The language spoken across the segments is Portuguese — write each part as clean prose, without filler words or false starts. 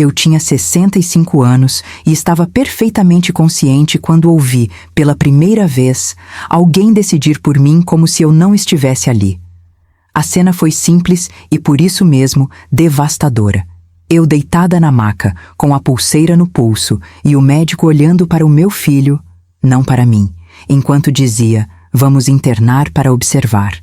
Eu tinha 65 anos e estava perfeitamente consciente quando ouvi, pela primeira vez, alguém decidir por mim como se eu não estivesse ali. A cena foi simples e, por isso mesmo, devastadora. Eu deitada na maca, com a pulseira no pulso, e o médico olhando para o meu filho, não para mim, enquanto dizia: "Vamos internar para observar."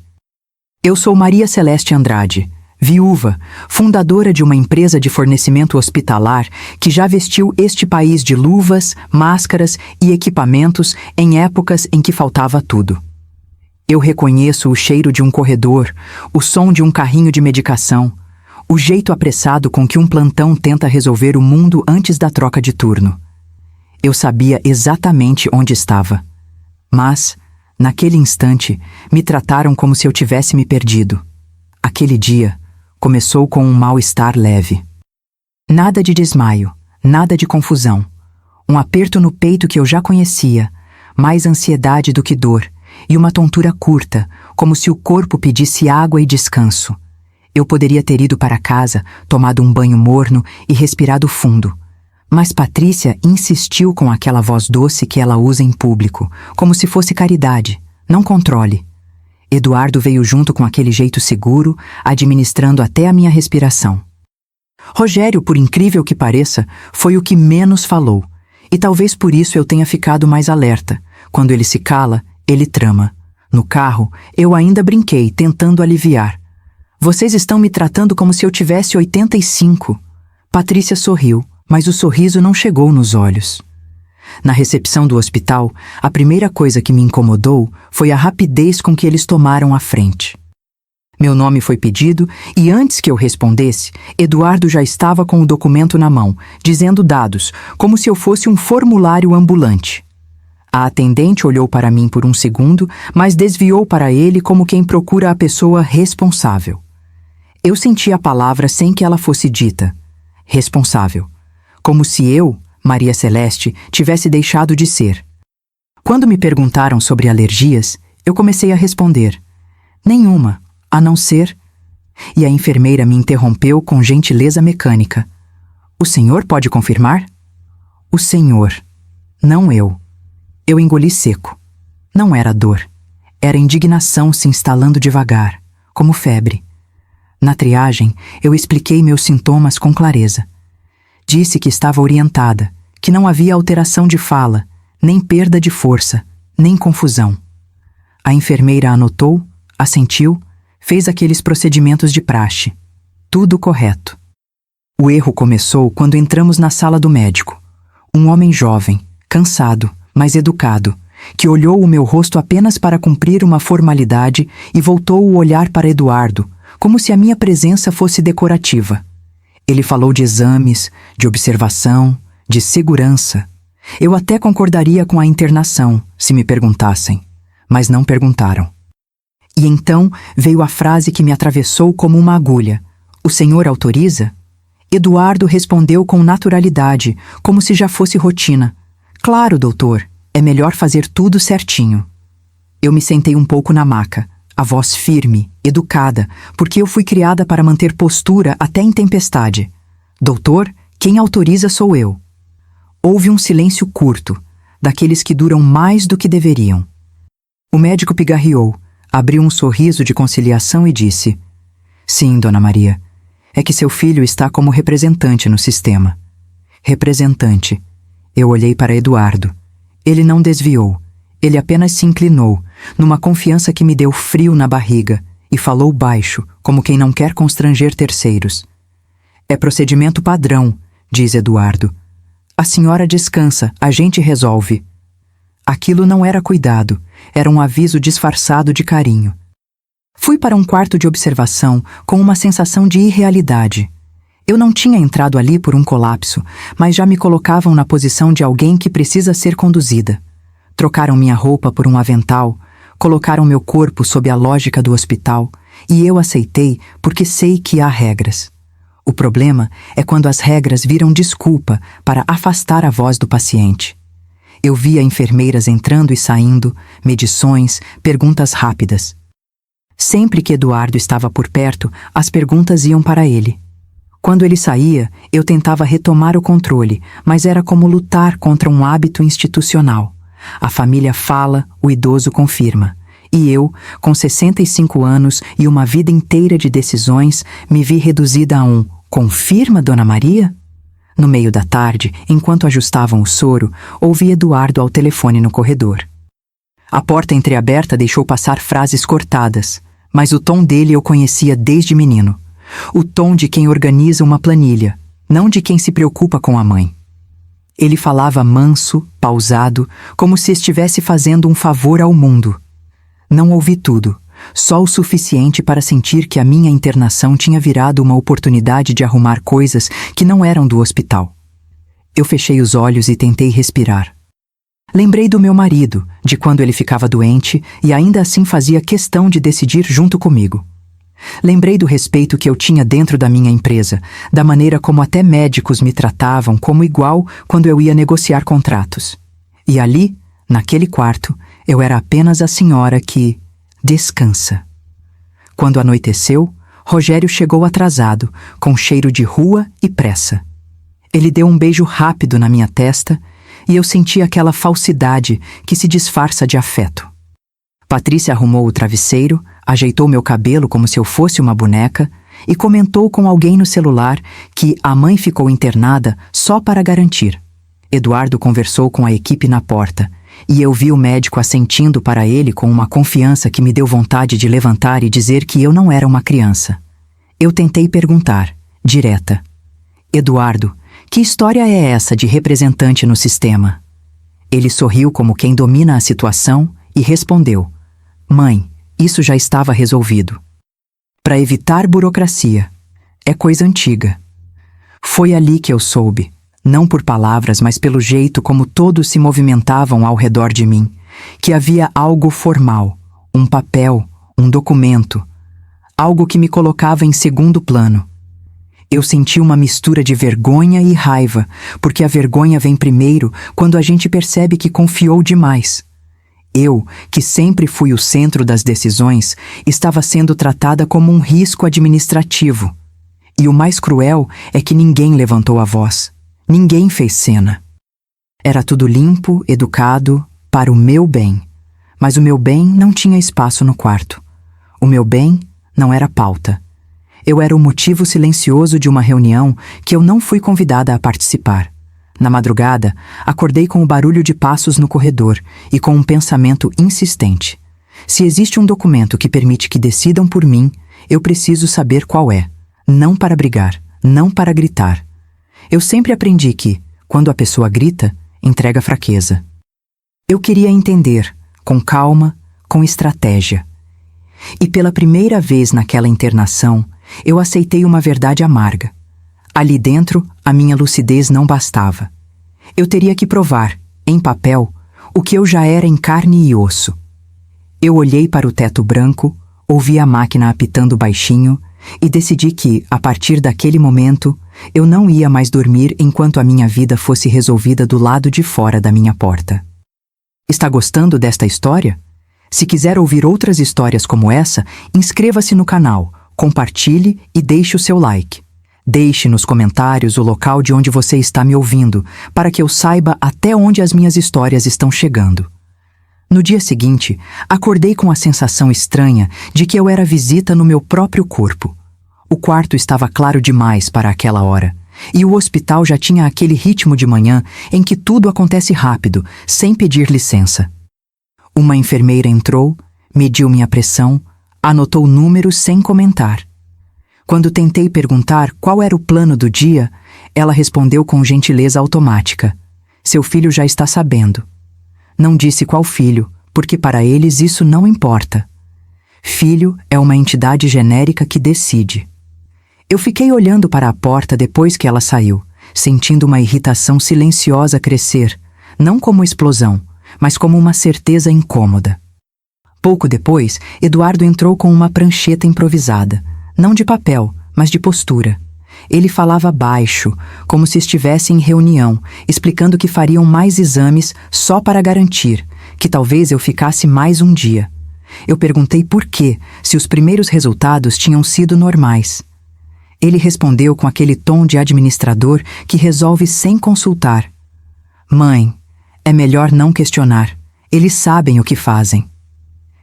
Eu sou Maria Celeste Andrade, viúva, fundadora de uma empresa de fornecimento hospitalar que já vestiu este país de luvas, máscaras e equipamentos em épocas em que faltava tudo. Eu reconheço o cheiro de um corredor, o som de um carrinho de medicação, o jeito apressado com que um plantão tenta resolver o mundo antes da troca de turno. Eu sabia exatamente onde estava. Mas, naquele instante, me trataram como se eu tivesse me perdido. Aquele dia começou com um mal-estar leve. Nada de desmaio, nada de confusão. Um aperto no peito que eu já conhecia, mais ansiedade do que dor, e uma tontura curta, como se o corpo pedisse água e descanso. Eu poderia ter ido para casa, tomado um banho morno e respirado fundo. Mas Patrícia insistiu com aquela voz doce que ela usa em público, como se fosse caridade, não controle. Eduardo veio junto com aquele jeito seguro, administrando até a minha respiração. Rogério, por incrível que pareça, foi o que menos falou, e talvez por isso eu tenha ficado mais alerta. Quando ele se cala, ele trama. No carro, eu ainda brinquei, tentando aliviar. "Vocês estão me tratando como se eu tivesse 85. Patrícia sorriu, mas o sorriso não chegou nos olhos. Na recepção do hospital, a primeira coisa que me incomodou foi a rapidez com que eles tomaram a frente. Meu nome foi pedido e antes que eu respondesse, Eduardo já estava com o documento na mão, dizendo dados, como se eu fosse um formulário ambulante. A atendente olhou para mim por um segundo, mas desviou para ele como quem procura a pessoa responsável. Eu senti a palavra sem que ela fosse dita. Responsável. Como se eu, Maria Celeste, tivesse deixado de ser. Quando me perguntaram sobre alergias, eu comecei a responder: "Nenhuma, a não ser..." E a enfermeira me interrompeu com gentileza mecânica: "O senhor pode confirmar?" O senhor, não eu. Eu engoli seco. Não era dor. Era indignação se instalando devagar, como febre. Na triagem, eu expliquei meus sintomas com clareza. Disse que estava orientada, que não havia alteração de fala, nem perda de força, nem confusão. A enfermeira anotou, assentiu, fez aqueles procedimentos de praxe. Tudo correto. O erro começou quando entramos na sala do médico. Um homem jovem, cansado, mas educado, que olhou o meu rosto apenas para cumprir uma formalidade e voltou o olhar para Eduardo, como se a minha presença fosse decorativa. Ele falou de exames, de observação, de segurança. Eu até concordaria com a internação, se me perguntassem, mas não perguntaram. E então veio a frase que me atravessou como uma agulha: "O senhor autoriza?" Eduardo respondeu com naturalidade, como se já fosse rotina: "Claro, doutor, é melhor fazer tudo certinho." Eu me sentei um pouco na maca, a voz firme, educada, porque eu fui criada para manter postura até em tempestade. "Doutor, quem autoriza sou eu." Houve um silêncio curto, daqueles que duram mais do que deveriam. O médico pigarreou, abriu um sorriso de conciliação e disse: "Sim, dona Maria, é que seu filho está como representante no sistema." Representante. Eu olhei para Eduardo. Ele não desviou. Ele apenas se inclinou, numa confiança que me deu frio na barriga, e falou baixo, como quem não quer constranger terceiros. "É procedimento padrão", diz Eduardo. "A senhora descansa, a gente resolve." Aquilo não era cuidado, era um aviso disfarçado de carinho. Fui para um quarto de observação com uma sensação de irrealidade. Eu não tinha entrado ali por um colapso, mas já me colocavam na posição de alguém que precisa ser conduzida. Trocaram minha roupa por um avental, colocaram meu corpo sob a lógica do hospital, e eu aceitei porque sei que há regras. O problema é quando as regras viram desculpa para afastar a voz do paciente. Eu via enfermeiras entrando e saindo, medições, perguntas rápidas. Sempre que Eduardo estava por perto, as perguntas iam para ele. Quando ele saía, eu tentava retomar o controle, mas era como lutar contra um hábito institucional. A família fala, o idoso confirma. E eu, com 65 anos e uma vida inteira de decisões, me vi reduzida a um "confirma, Dona Maria?" No meio da tarde, enquanto ajustavam o soro, ouvi Eduardo ao telefone no corredor. A porta entreaberta deixou passar frases cortadas, mas o tom dele eu conhecia desde menino. O tom de quem organiza uma planilha, não de quem se preocupa com a mãe. Ele falava manso, pausado, como se estivesse fazendo um favor ao mundo. Não ouvi tudo, só o suficiente para sentir que a minha internação tinha virado uma oportunidade de arrumar coisas que não eram do hospital. Eu fechei os olhos e tentei respirar. Lembrei do meu marido, de quando ele ficava doente e ainda assim fazia questão de decidir junto comigo. Lembrei do respeito que eu tinha dentro da minha empresa, da maneira como até médicos me tratavam como igual quando eu ia negociar contratos. E ali, naquele quarto, eu era apenas a senhora que descansa. Quando anoiteceu, Rogério chegou atrasado, com cheiro de rua e pressa. Ele deu um beijo rápido na minha testa e eu senti aquela falsidade que se disfarça de afeto. Patrícia arrumou o travesseiro, ajeitou meu cabelo como se eu fosse uma boneca e comentou com alguém no celular que a mãe ficou internada só para garantir. Eduardo conversou com a equipe na porta e eu vi o médico assentindo para ele com uma confiança que me deu vontade de levantar e dizer que eu não era uma criança. Eu tentei perguntar, direta: "Eduardo, que história é essa de representante no sistema?" Ele sorriu como quem domina a situação e respondeu: "Mãe, isso já estava resolvido. Para evitar burocracia. É coisa antiga." Foi ali que eu soube, não por palavras, mas pelo jeito como todos se movimentavam ao redor de mim, que havia algo formal, um papel, um documento, algo que me colocava em segundo plano. Eu senti uma mistura de vergonha e raiva, porque a vergonha vem primeiro quando a gente percebe que confiou demais. Eu, que sempre fui o centro das decisões, estava sendo tratada como um risco administrativo. E o mais cruel é que ninguém levantou a voz. Ninguém fez cena. Era tudo limpo, educado, para o meu bem. Mas o meu bem não tinha espaço no quarto. O meu bem não era pauta. Eu era o motivo silencioso de uma reunião que eu não fui convidada a participar. Na madrugada, acordei com o barulho de passos no corredor e com um pensamento insistente. Se existe um documento que permite que decidam por mim, eu preciso saber qual é. Não para brigar, não para gritar. Eu sempre aprendi que, quando a pessoa grita, entrega fraqueza. Eu queria entender, com calma, com estratégia. E pela primeira vez naquela internação, eu aceitei uma verdade amarga. Ali dentro, a minha lucidez não bastava. Eu teria que provar, em papel, o que eu já era em carne e osso. Eu olhei para o teto branco, ouvi a máquina apitando baixinho e decidi que, a partir daquele momento, eu não ia mais dormir enquanto a minha vida fosse resolvida do lado de fora da minha porta. Está gostando desta história? Se quiser ouvir outras histórias como essa, inscreva-se no canal, compartilhe e deixe o seu like. Deixe nos comentários o local de onde você está me ouvindo, para que eu saiba até onde as minhas histórias estão chegando. No dia seguinte, acordei com a sensação estranha de que eu era visita no meu próprio corpo. O quarto estava claro demais para aquela hora, e o hospital já tinha aquele ritmo de manhã em que tudo acontece rápido, sem pedir licença. Uma enfermeira entrou, mediu minha pressão, anotou números sem comentar. Quando tentei perguntar qual era o plano do dia, ela respondeu com gentileza automática: "Seu filho já está sabendo." Não disse qual filho, porque para eles isso não importa. Filho é uma entidade genérica que decide. Eu fiquei olhando para a porta depois que ela saiu, sentindo uma irritação silenciosa crescer, não como explosão, mas como uma certeza incômoda. Pouco depois, Eduardo entrou com uma prancheta improvisada, não de papel, mas de postura. Ele falava baixo, como se estivesse em reunião, explicando que fariam mais exames só para garantir, que talvez eu ficasse mais um dia. Eu perguntei por quê, se os primeiros resultados tinham sido normais. Ele respondeu com aquele tom de administrador que resolve sem consultar. Mãe, é melhor não questionar. Eles sabem o que fazem.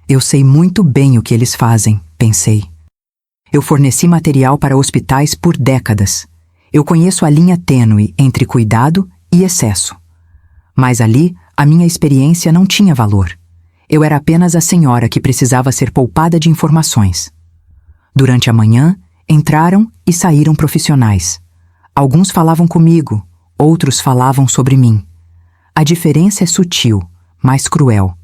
Eu sei muito bem o que eles fazem, pensei. Eu forneci material para hospitais por décadas. Eu conheço a linha tênue entre cuidado e excesso. Mas ali, a minha experiência não tinha valor. Eu era apenas a senhora que precisava ser poupada de informações. Durante a manhã, entraram e saíram profissionais. Alguns falavam comigo, outros falavam sobre mim. A diferença é sutil, mas cruel.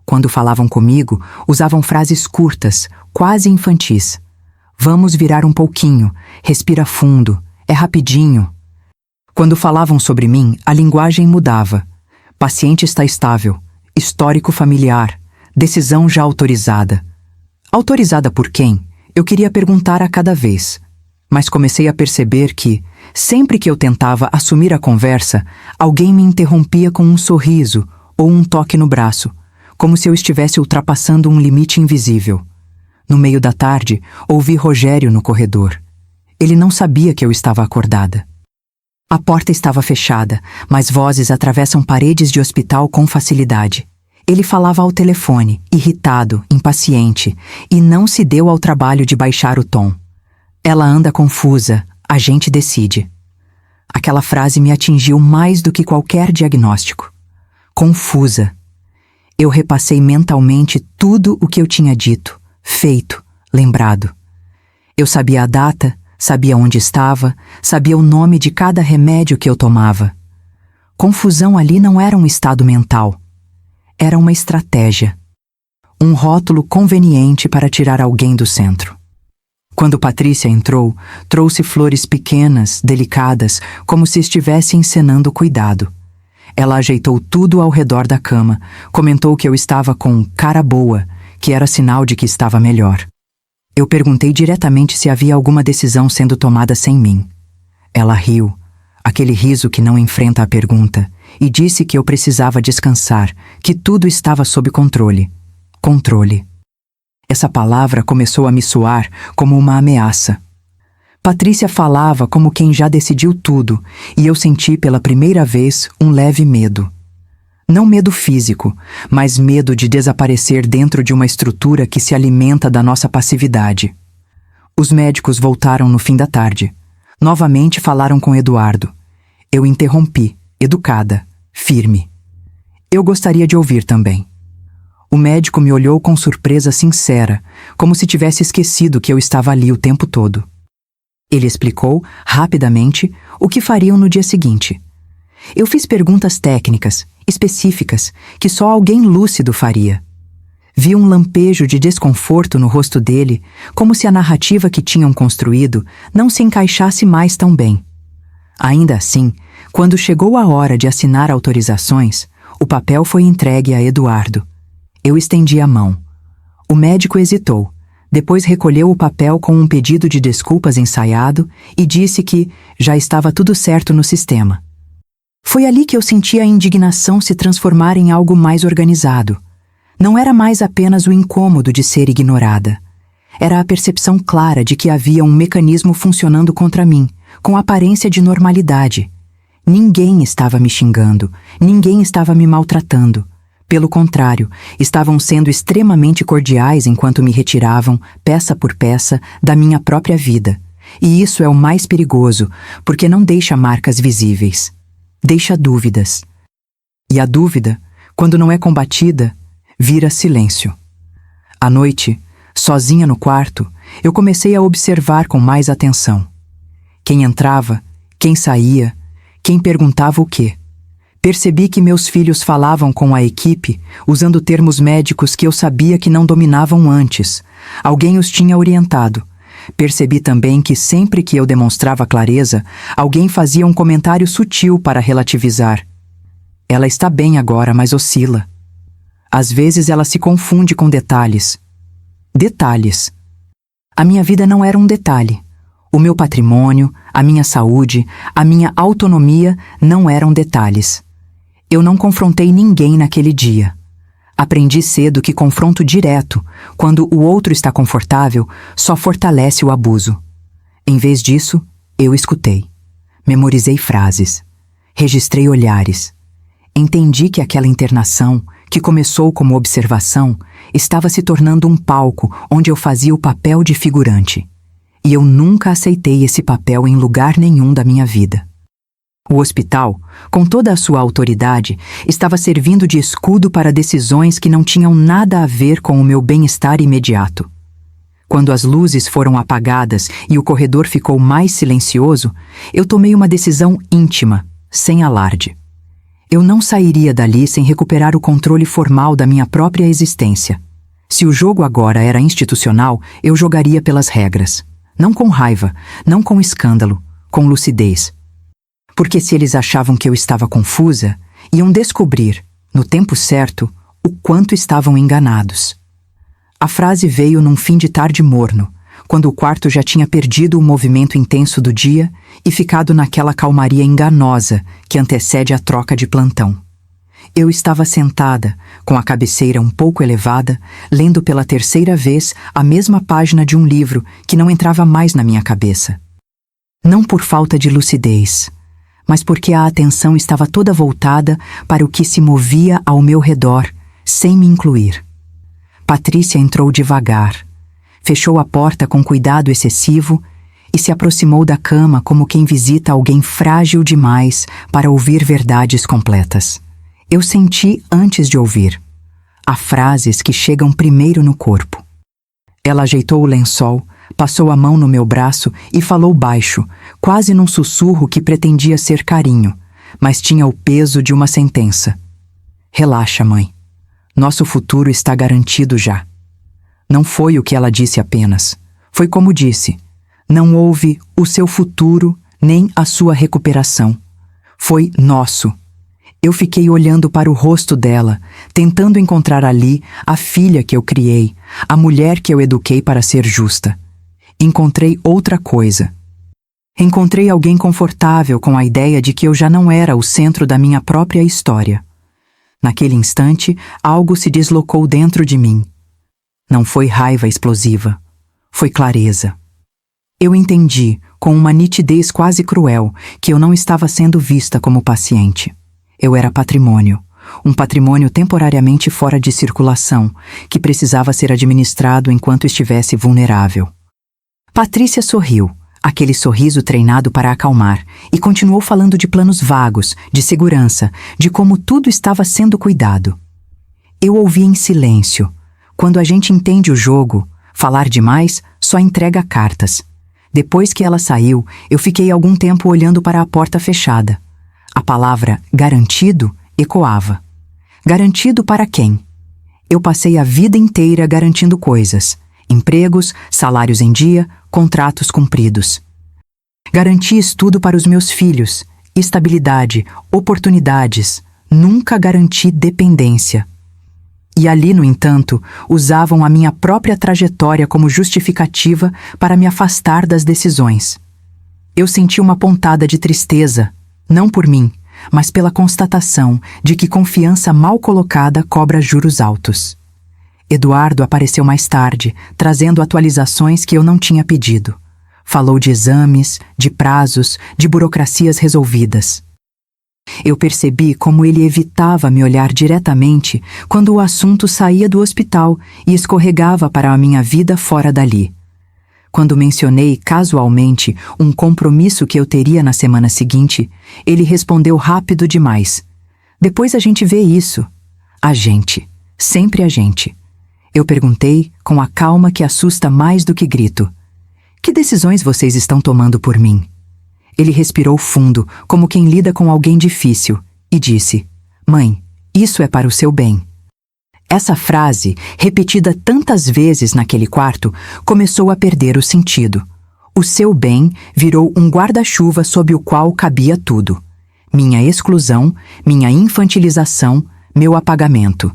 Quando falavam comigo, usavam frases curtas, quase infantis. Vamos virar um pouquinho, respira fundo, é rapidinho. Quando falavam sobre mim, a linguagem mudava. Paciente está estável, histórico familiar, decisão já autorizada. Autorizada por quem? Eu queria perguntar a cada vez. Mas comecei a perceber que, sempre que eu tentava assumir a conversa, alguém me interrompia com um sorriso ou um toque no braço, como se eu estivesse ultrapassando um limite invisível. No meio da tarde, ouvi Rogério no corredor. Ele não sabia que eu estava acordada. A porta estava fechada, mas vozes atravessam paredes de hospital com facilidade. Ele falava ao telefone, irritado, impaciente, e não se deu ao trabalho de baixar o tom. Ela anda confusa, a gente decide. Aquela frase me atingiu mais do que qualquer diagnóstico. Confusa. Eu repassei mentalmente tudo o que eu tinha dito, feito, lembrado. Eu sabia a data, sabia onde estava, sabia o nome de cada remédio que eu tomava. Confusão ali não era um estado mental. Era uma estratégia. Um rótulo conveniente para tirar alguém do centro. Quando Patrícia entrou, trouxe flores pequenas, delicadas, como se estivesse encenando cuidado. Ela ajeitou tudo ao redor da cama, comentou que eu estava com cara boa, que era sinal de que estava melhor. Eu perguntei diretamente se havia alguma decisão sendo tomada sem mim. Ela riu, aquele riso que não enfrenta a pergunta, e disse que eu precisava descansar, que tudo estava sob controle. Controle. Essa palavra começou a me soar como uma ameaça. Patrícia falava como quem já decidiu tudo, e eu senti pela primeira vez um leve medo. Não medo físico, mas medo de desaparecer dentro de uma estrutura que se alimenta da nossa passividade. Os médicos voltaram no fim da tarde. Novamente falaram com Eduardo. Eu interrompi, educada, firme. Eu gostaria de ouvir também. O médico me olhou com surpresa sincera, como se tivesse esquecido que eu estava ali o tempo todo. Ele explicou, rapidamente, o que fariam no dia seguinte. Eu fiz perguntas técnicas, específicas, que só alguém lúcido faria. Vi um lampejo de desconforto no rosto dele, como se a narrativa que tinham construído não se encaixasse mais tão bem. Ainda assim, quando chegou a hora de assinar autorizações, o papel foi entregue a Eduardo. Eu estendi a mão. O médico hesitou, depois recolheu o papel com um pedido de desculpas ensaiado e disse que já estava tudo certo no sistema. Foi ali que eu senti a indignação se transformar em algo mais organizado. Não era mais apenas o incômodo de ser ignorada. Era a percepção clara de que havia um mecanismo funcionando contra mim, com aparência de normalidade. Ninguém estava me xingando, ninguém estava me maltratando. Pelo contrário, estavam sendo extremamente cordiais enquanto me retiravam, peça por peça, da minha própria vida. E isso é o mais perigoso, porque não deixa marcas visíveis. Deixa dúvidas. E a dúvida, quando não é combatida, vira silêncio. À noite, sozinha no quarto, eu comecei a observar com mais atenção. Quem entrava, quem saía, quem perguntava o quê. Percebi que meus filhos falavam com a equipe usando termos médicos que eu sabia que não dominavam antes. Alguém os tinha orientado. Percebi também que sempre que eu demonstrava clareza, alguém fazia um comentário sutil para relativizar. Ela está bem agora, mas oscila. Às vezes ela se confunde com detalhes. Detalhes. A minha vida não era um detalhe. O meu patrimônio, a minha saúde, a minha autonomia não eram detalhes. Eu não confrontei ninguém naquele dia. Aprendi cedo que confronto direto, quando o outro está confortável, só fortalece o abuso. Em vez disso, eu escutei. Memorizei frases. Registrei olhares. Entendi que aquela internação, que começou como observação, estava se tornando um palco onde eu fazia o papel de figurante. E eu nunca aceitei esse papel em lugar nenhum da minha vida. O hospital, com toda a sua autoridade, estava servindo de escudo para decisões que não tinham nada a ver com o meu bem-estar imediato. Quando as luzes foram apagadas e o corredor ficou mais silencioso, eu tomei uma decisão íntima, sem alarde. Eu não sairia dali sem recuperar o controle formal da minha própria existência. Se o jogo agora era institucional, eu jogaria pelas regras. Não com raiva, não com escândalo, com lucidez. Porque se eles achavam que eu estava confusa, iam descobrir, no tempo certo, o quanto estavam enganados. A frase veio num fim de tarde morno, quando o quarto já tinha perdido o movimento intenso do dia e ficado naquela calmaria enganosa que antecede a troca de plantão. Eu estava sentada, com a cabeceira um pouco elevada, lendo pela terceira vez a mesma página de um livro que não entrava mais na minha cabeça. Não por falta de lucidez, mas porque a atenção estava toda voltada para o que se movia ao meu redor, sem me incluir. Patrícia entrou devagar, fechou a porta com cuidado excessivo e se aproximou da cama como quem visita alguém frágil demais para ouvir verdades completas. Eu senti antes de ouvir. Há frases que chegam primeiro no corpo. Ela ajeitou o lençol, passou a mão no meu braço e falou baixo, quase num sussurro que pretendia ser carinho, mas tinha o peso de uma sentença. Relaxa, mãe. Nosso futuro está garantido já. Não foi o que ela disse apenas. Foi como disse. Não houve o seu futuro nem a sua recuperação. Foi nosso. Eu fiquei olhando para o rosto dela, tentando encontrar ali a filha que eu criei, a mulher que eu eduquei para ser justa. Encontrei outra coisa. Encontrei alguém confortável com a ideia de que eu já não era o centro da minha própria história. Naquele instante, algo se deslocou dentro de mim. Não foi raiva explosiva. Foi clareza. Eu entendi, com uma nitidez quase cruel, que eu não estava sendo vista como paciente. Eu era patrimônio. Um patrimônio temporariamente fora de circulação, que precisava ser administrado enquanto estivesse vulnerável. Patrícia sorriu, aquele sorriso treinado para acalmar, e continuou falando de planos vagos, de segurança, de como tudo estava sendo cuidado. Eu ouvi em silêncio. Quando a gente entende o jogo, falar demais só entrega cartas. Depois que ela saiu, eu fiquei algum tempo olhando para a porta fechada. A palavra garantido ecoava. Garantido para quem? Eu passei a vida inteira garantindo coisas. Empregos, salários em dia, contratos cumpridos. Garanti estudo para os meus filhos, estabilidade, oportunidades. Nunca garanti dependência. E ali, no entanto, usavam a minha própria trajetória como justificativa para me afastar das decisões. Eu senti uma pontada de tristeza, não por mim, mas pela constatação de que confiança mal colocada cobra juros altos. Eduardo apareceu mais tarde, trazendo atualizações que eu não tinha pedido. Falou de exames, de prazos, de burocracias resolvidas. Eu percebi como ele evitava me olhar diretamente quando o assunto saía do hospital e escorregava para a minha vida fora dali. Quando mencionei casualmente um compromisso que eu teria na semana seguinte, ele respondeu rápido demais. Depois a gente vê isso. A gente. Sempre a gente. Eu perguntei, com a calma que assusta mais do que grito. Que decisões vocês estão tomando por mim? Ele respirou fundo, como quem lida com alguém difícil, e disse: Mãe, isso é para o seu bem. Essa frase, repetida tantas vezes naquele quarto, começou a perder o sentido. O seu bem virou um guarda-chuva sob o qual cabia tudo. Minha exclusão, minha infantilização, meu apagamento.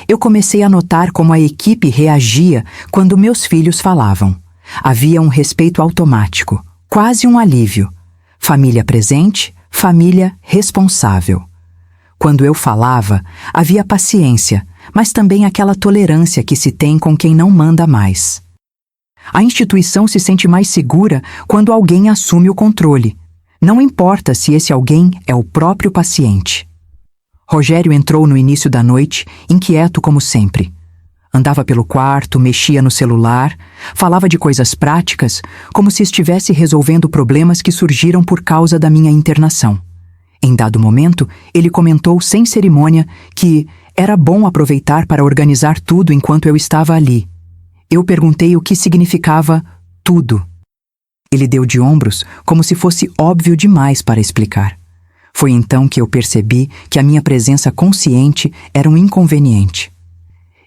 Eu comecei a notar como a equipe reagia quando meus filhos falavam. Havia um respeito automático, quase um alívio. Família presente, família responsável. Quando eu falava, havia paciência, mas também aquela tolerância que se tem com quem não manda mais. A instituição se sente mais segura quando alguém assume o controle. Não importa se esse alguém é o próprio paciente. Rogério entrou no início da noite, inquieto como sempre. Andava pelo quarto, mexia no celular, falava de coisas práticas, como se estivesse resolvendo problemas que surgiram por causa da minha internação. Em dado momento, ele comentou sem cerimônia que era bom aproveitar para organizar tudo enquanto eu estava ali. Eu perguntei o que significava tudo. Ele deu de ombros, como se fosse óbvio demais para explicar. Foi então que eu percebi que a minha presença consciente era um inconveniente.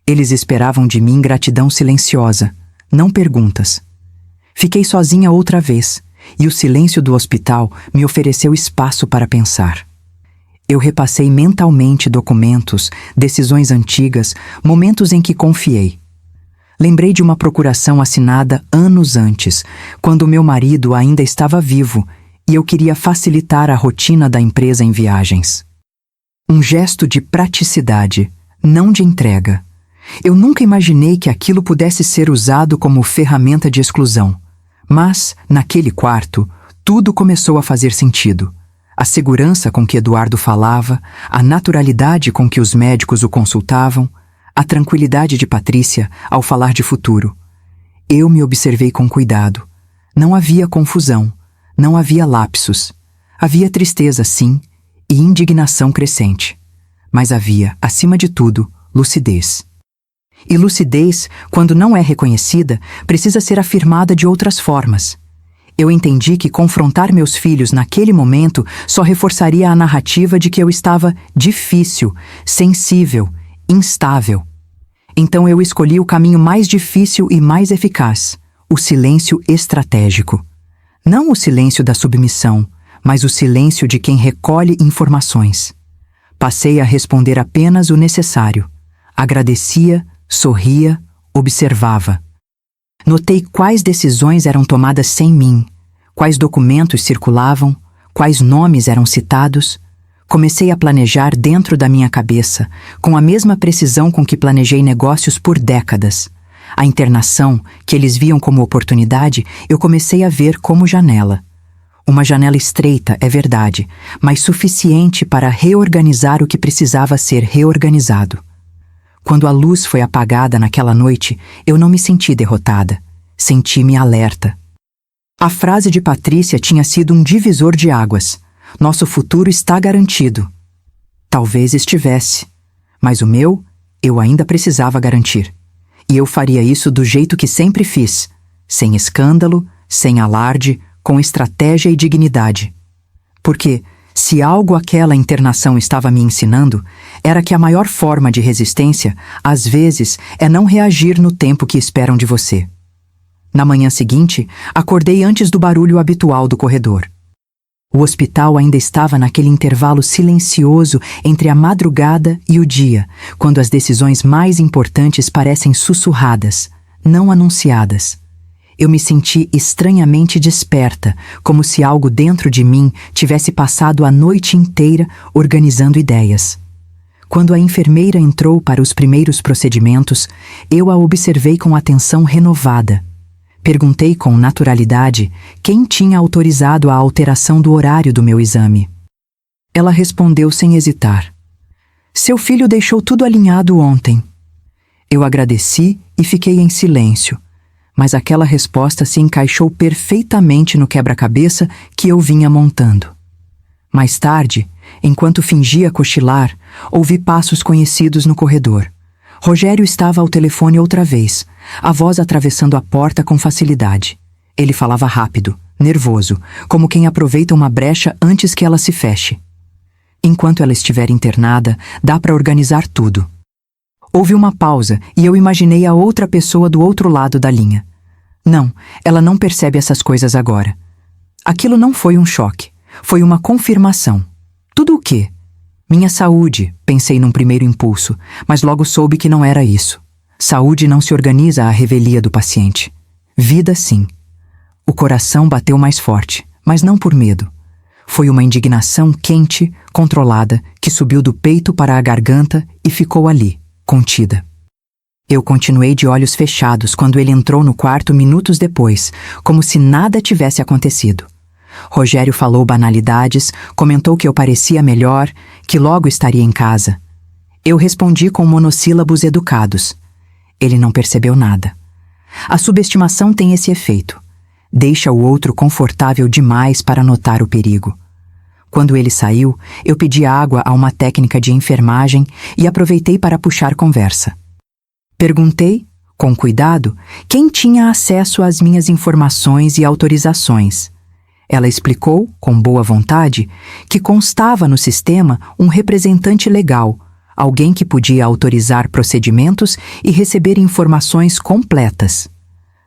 Eles esperavam de mim gratidão silenciosa, não perguntas. Fiquei sozinha outra vez, e o silêncio do hospital me ofereceu espaço para pensar. Eu repassei mentalmente documentos, decisões antigas, momentos em que confiei. Lembrei de uma procuração assinada anos antes, quando meu marido ainda estava vivo e eu queria facilitar a rotina da empresa em viagens. Um gesto de praticidade, não de entrega. Eu nunca imaginei que aquilo pudesse ser usado como ferramenta de exclusão. Mas, naquele quarto, tudo começou a fazer sentido. A segurança com que Eduardo falava, a naturalidade com que os médicos o consultavam, a tranquilidade de Patrícia ao falar de futuro. Eu me observei com cuidado. Não havia confusão, não havia lapsos. Havia tristeza, sim, e indignação crescente. Mas havia, acima de tudo, lucidez. E lucidez, quando não é reconhecida, precisa ser afirmada de outras formas. Eu entendi que confrontar meus filhos naquele momento só reforçaria a narrativa de que eu estava difícil, sensível, instável. Então eu escolhi o caminho mais difícil e mais eficaz, o silêncio estratégico. Não o silêncio da submissão, mas o silêncio de quem recolhe informações. Passei a responder apenas o necessário. Agradecia, sorria, observava. Notei quais decisões eram tomadas sem mim, quais documentos circulavam, quais nomes eram citados. Comecei a planejar dentro da minha cabeça, com a mesma precisão com que planejei negócios por décadas. A internação, que eles viam como oportunidade, eu comecei a ver como janela. Uma janela estreita, é verdade, mas suficiente para reorganizar o que precisava ser reorganizado. Quando a luz foi apagada naquela noite, eu não me senti derrotada. Senti-me alerta. A frase de Patrícia tinha sido um divisor de águas. Nosso futuro está garantido. Talvez estivesse, mas o meu, eu ainda precisava garantir. E eu faria isso do jeito que sempre fiz, sem escândalo, sem alarde, com estratégia e dignidade. Porque, se algo aquela internação estava me ensinando, era que a maior forma de resistência, às vezes, é não reagir no tempo que esperam de você. Na manhã seguinte, acordei antes do barulho habitual do corredor. O hospital ainda estava naquele intervalo silencioso entre a madrugada e o dia, quando as decisões mais importantes parecem sussurradas, não anunciadas. Eu me senti estranhamente desperta, como se algo dentro de mim tivesse passado a noite inteira organizando ideias. Quando a enfermeira entrou para os primeiros procedimentos, eu a observei com atenção renovada. Perguntei com naturalidade quem tinha autorizado a alteração do horário do meu exame. Ela respondeu sem hesitar. Seu filho deixou tudo alinhado ontem. Eu agradeci e fiquei em silêncio, mas aquela resposta se encaixou perfeitamente no quebra-cabeça que eu vinha montando. Mais tarde, enquanto fingia cochilar, ouvi passos conhecidos no corredor. Rogério estava ao telefone outra vez, a voz atravessando a porta com facilidade. Ele falava rápido, nervoso, como quem aproveita uma brecha antes que ela se feche. Enquanto ela estiver internada, dá para organizar tudo. Houve uma pausa e eu imaginei a outra pessoa do outro lado da linha. Não, ela não percebe essas coisas agora. Aquilo não foi um choque, foi uma confirmação. Tudo o quê? Minha saúde, pensei num primeiro impulso, mas logo soube que não era isso. Saúde não se organiza à revelia do paciente. Vida, sim. O coração bateu mais forte, mas não por medo. Foi uma indignação quente, controlada, que subiu do peito para a garganta e ficou ali, contida. Eu continuei de olhos fechados quando ele entrou no quarto minutos depois, como se nada tivesse acontecido. Rogério falou banalidades, comentou que eu parecia melhor, que logo estaria em casa. Eu respondi com monossílabos educados. Ele não percebeu nada. A subestimação tem esse efeito. Deixa o outro confortável demais para notar o perigo. Quando ele saiu, eu pedi água a uma técnica de enfermagem e aproveitei para puxar conversa. Perguntei, com cuidado, quem tinha acesso às minhas informações e autorizações. Ela explicou, com boa vontade, que constava no sistema um representante legal, alguém que podia autorizar procedimentos e receber informações completas.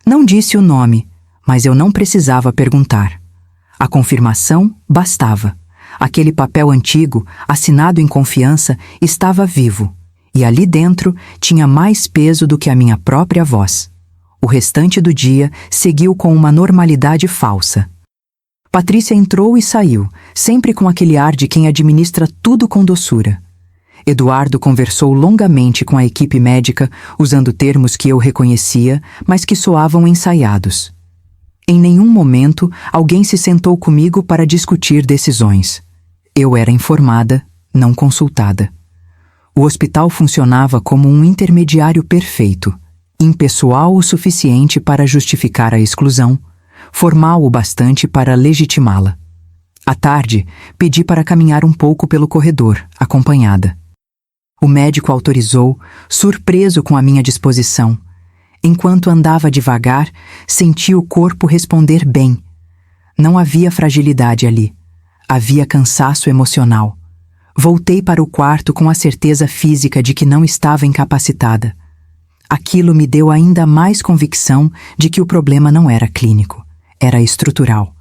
Não disse o nome, mas eu não precisava perguntar. A confirmação bastava. Aquele papel antigo, assinado em confiança, estava vivo, e ali dentro tinha mais peso do que a minha própria voz. O restante do dia seguiu com uma normalidade falsa. Patrícia entrou e saiu, sempre com aquele ar de quem administra tudo com doçura. Eduardo conversou longamente com a equipe médica, usando termos que eu reconhecia, mas que soavam ensaiados. Em nenhum momento alguém se sentou comigo para discutir decisões. Eu era informada, não consultada. O hospital funcionava como um intermediário perfeito, impessoal o suficiente para justificar a exclusão, formal o bastante para legitimá-la. À tarde, pedi para caminhar um pouco pelo corredor, acompanhada. O médico autorizou, surpreso com a minha disposição. Enquanto andava devagar, senti o corpo responder bem. Não havia fragilidade ali. Havia cansaço emocional. Voltei para o quarto com a certeza física de que não estava incapacitada. Aquilo me deu ainda mais convicção de que o problema não era clínico, era estrutural.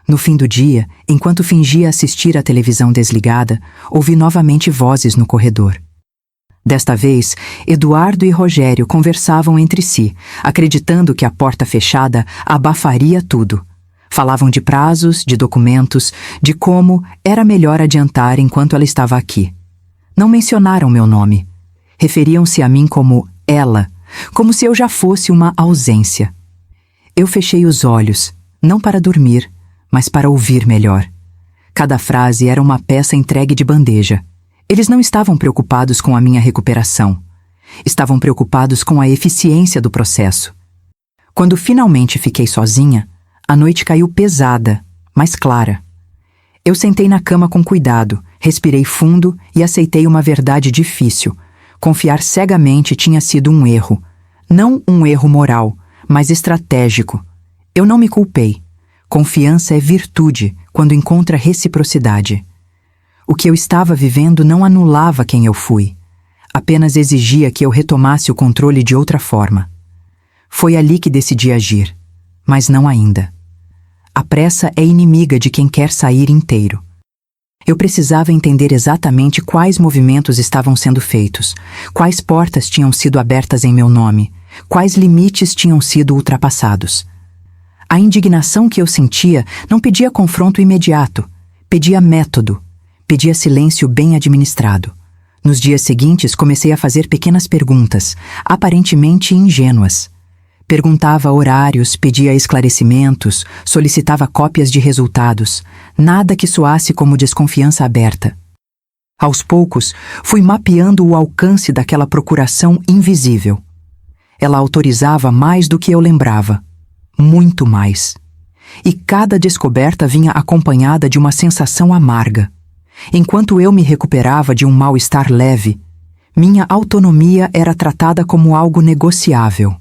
No fim do dia, enquanto fingia assistir à televisão desligada, ouvi novamente vozes no corredor. Desta vez, Eduardo e Rogério conversavam entre si, acreditando que a porta fechada abafaria tudo. Falavam de prazos, de documentos, de como era melhor adiantar enquanto ela estava aqui. Não mencionaram meu nome. Referiam-se a mim como ela, como se eu já fosse uma ausência. Eu fechei os olhos, não para dormir, mas para ouvir melhor. Cada frase era uma peça entregue de bandeja. Eles não estavam preocupados com a minha recuperação. Estavam preocupados com a eficiência do processo. Quando finalmente fiquei sozinha, a noite caiu pesada, mas clara. Eu sentei na cama com cuidado, respirei fundo e aceitei uma verdade difícil. Confiar cegamente tinha sido um erro. Não um erro moral, mas estratégico. Eu não me culpei. Confiança é virtude quando encontra reciprocidade. O que eu estava vivendo não anulava quem eu fui. Apenas exigia que eu retomasse o controle de outra forma. Foi ali que decidi agir, mas não ainda. A pressa é inimiga de quem quer sair inteiro. Eu precisava entender exatamente quais movimentos estavam sendo feitos, quais portas tinham sido abertas em meu nome, quais limites tinham sido ultrapassados. A indignação que eu sentia não pedia confronto imediato, pedia método, pedia silêncio bem administrado. Nos dias seguintes comecei a fazer pequenas perguntas, aparentemente ingênuas. Perguntava horários, pedia esclarecimentos, solicitava cópias de resultados, nada que soasse como desconfiança aberta. Aos poucos, fui mapeando o alcance daquela procuração invisível. Ela autorizava mais do que eu lembrava, muito mais. E cada descoberta vinha acompanhada de uma sensação amarga. Enquanto eu me recuperava de um mal-estar leve, minha autonomia era tratada como algo negociável.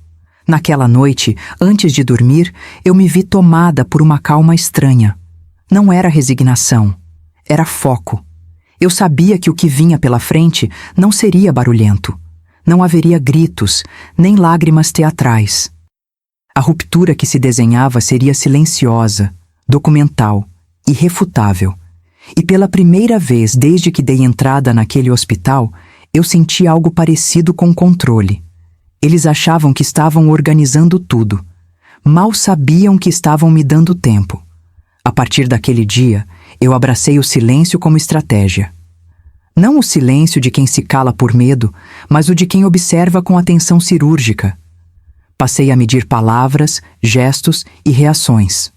Naquela noite, antes de dormir, eu me vi tomada por uma calma estranha. Não era resignação, era foco. Eu sabia que o que vinha pela frente não seria barulhento. Não haveria gritos, nem lágrimas teatrais. A ruptura que se desenhava seria silenciosa, documental, irrefutável. E pela primeira vez desde que dei entrada naquele hospital, eu senti algo parecido com controle. Eles achavam que estavam organizando tudo. Mal sabiam que estavam me dando tempo. A partir daquele dia, eu abracei o silêncio como estratégia. Não o silêncio de quem se cala por medo, mas o de quem observa com atenção cirúrgica. Passei a medir palavras, gestos e reações.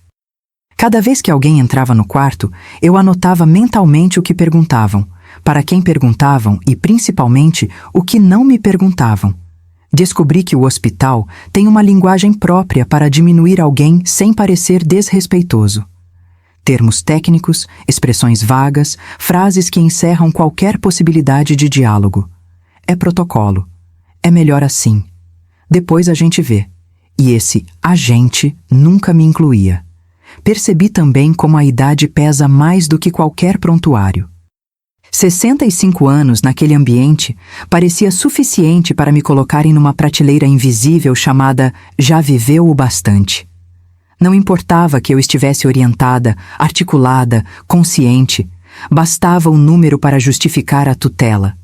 Cada vez que alguém entrava no quarto, eu anotava mentalmente o que perguntavam, para quem perguntavam e, principalmente, o que não me perguntavam. Descobri que o hospital tem uma linguagem própria para diminuir alguém sem parecer desrespeitoso. Termos técnicos, expressões vagas, frases que encerram qualquer possibilidade de diálogo. É protocolo. É melhor assim. Depois a gente vê. E esse "a gente" nunca me incluía. Percebi também como a idade pesa mais do que qualquer prontuário. 65 anos naquele ambiente parecia suficiente para me colocarem numa prateleira invisível chamada "já viveu o bastante". Não importava que eu estivesse orientada, articulada, consciente, bastava o número para justificar a tutela.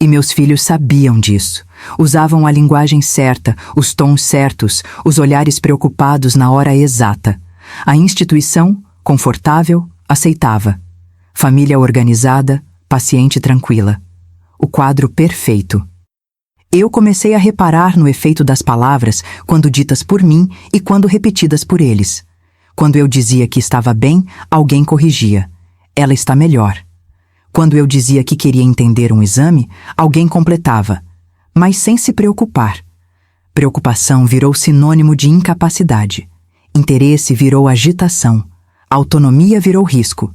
E meus filhos sabiam disso. Usavam a linguagem certa, os tons certos, os olhares preocupados na hora exata. A instituição, confortável, aceitava. Família organizada, paciente tranquila. O quadro perfeito. Eu comecei a reparar no efeito das palavras quando ditas por mim e quando repetidas por eles. Quando eu dizia que estava bem, alguém corrigia. Ela está melhor. Quando eu dizia que queria entender um exame, alguém completava. Mas sem se preocupar. Preocupação virou sinônimo de incapacidade. Interesse virou agitação. Autonomia virou risco.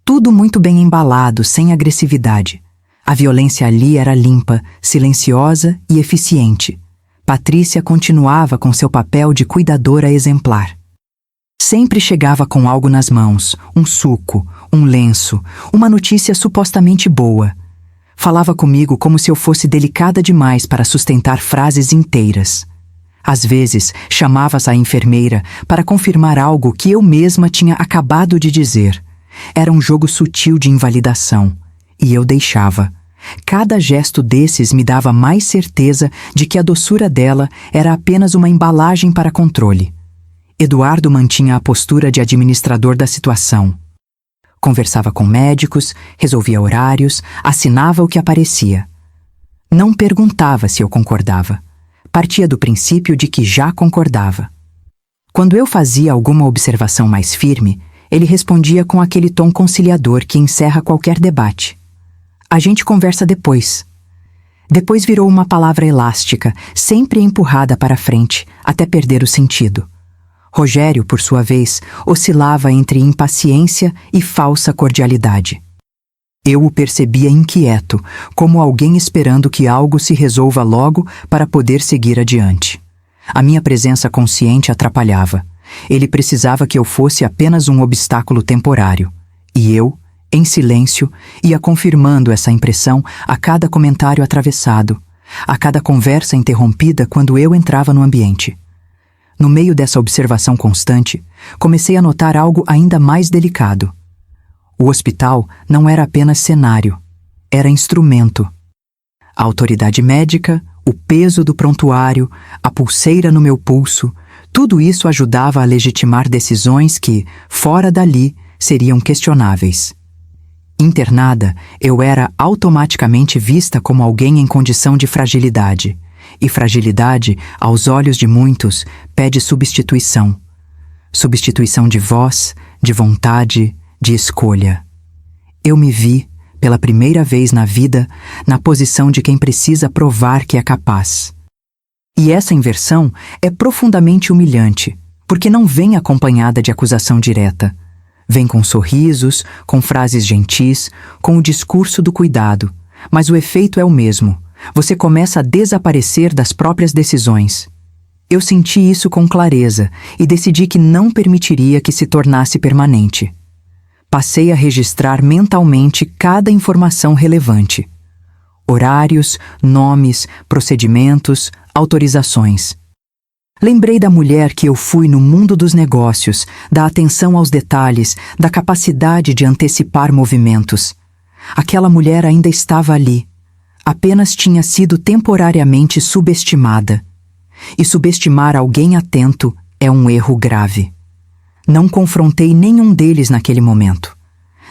Tudo muito bem embalado, sem agressividade. A violência ali era limpa, silenciosa e eficiente. Patrícia continuava com seu papel de cuidadora exemplar. Sempre chegava com algo nas mãos, um suco, um lenço, uma notícia supostamente boa. Falava comigo como se eu fosse delicada demais para sustentar frases inteiras. Às vezes, chamava-se a enfermeira para confirmar algo que eu mesma tinha acabado de dizer. Era um jogo sutil de invalidação. E eu deixava. Cada gesto desses me dava mais certeza de que a doçura dela era apenas uma embalagem para controle. Eduardo mantinha a postura de administrador da situação. Conversava com médicos, resolvia horários, assinava o que aparecia. Não perguntava se eu concordava. Partia do princípio de que já concordava. Quando eu fazia alguma observação mais firme, ele respondia com aquele tom conciliador que encerra qualquer debate. A gente conversa depois. Depois virou uma palavra elástica, sempre empurrada para frente, até perder o sentido. Rogério, por sua vez, oscilava entre impaciência e falsa cordialidade. Eu o percebia inquieto, como alguém esperando que algo se resolva logo para poder seguir adiante. A minha presença consciente atrapalhava. Ele precisava que eu fosse apenas um obstáculo temporário. E eu, em silêncio, ia confirmando essa impressão a cada comentário atravessado, a cada conversa interrompida quando eu entrava no ambiente. No meio dessa observação constante, comecei a notar algo ainda mais delicado. O hospital não era apenas cenário, era instrumento. A autoridade médica, o peso do prontuário, a pulseira no meu pulso, tudo isso ajudava a legitimar decisões que, fora dali, seriam questionáveis. Internada, eu era automaticamente vista como alguém em condição de fragilidade. E fragilidade, aos olhos de muitos, pede substituição. Substituição de voz, de vontade, de escolha. Eu me vi, pela primeira vez na vida, na posição de quem precisa provar que é capaz. E essa inversão é profundamente humilhante, porque não vem acompanhada de acusação direta. Vem com sorrisos, com frases gentis, com o discurso do cuidado, mas o efeito é o mesmo. Você começa a desaparecer das próprias decisões. Eu senti isso com clareza e decidi que não permitiria que se tornasse permanente. Passei a registrar mentalmente cada informação relevante. Horários, nomes, procedimentos, autorizações. Lembrei da mulher que eu fui no mundo dos negócios, da atenção aos detalhes, da capacidade de antecipar movimentos. Aquela mulher ainda estava ali. Apenas tinha sido temporariamente subestimada. E subestimar alguém atento é um erro grave. Não confrontei nenhum deles naquele momento.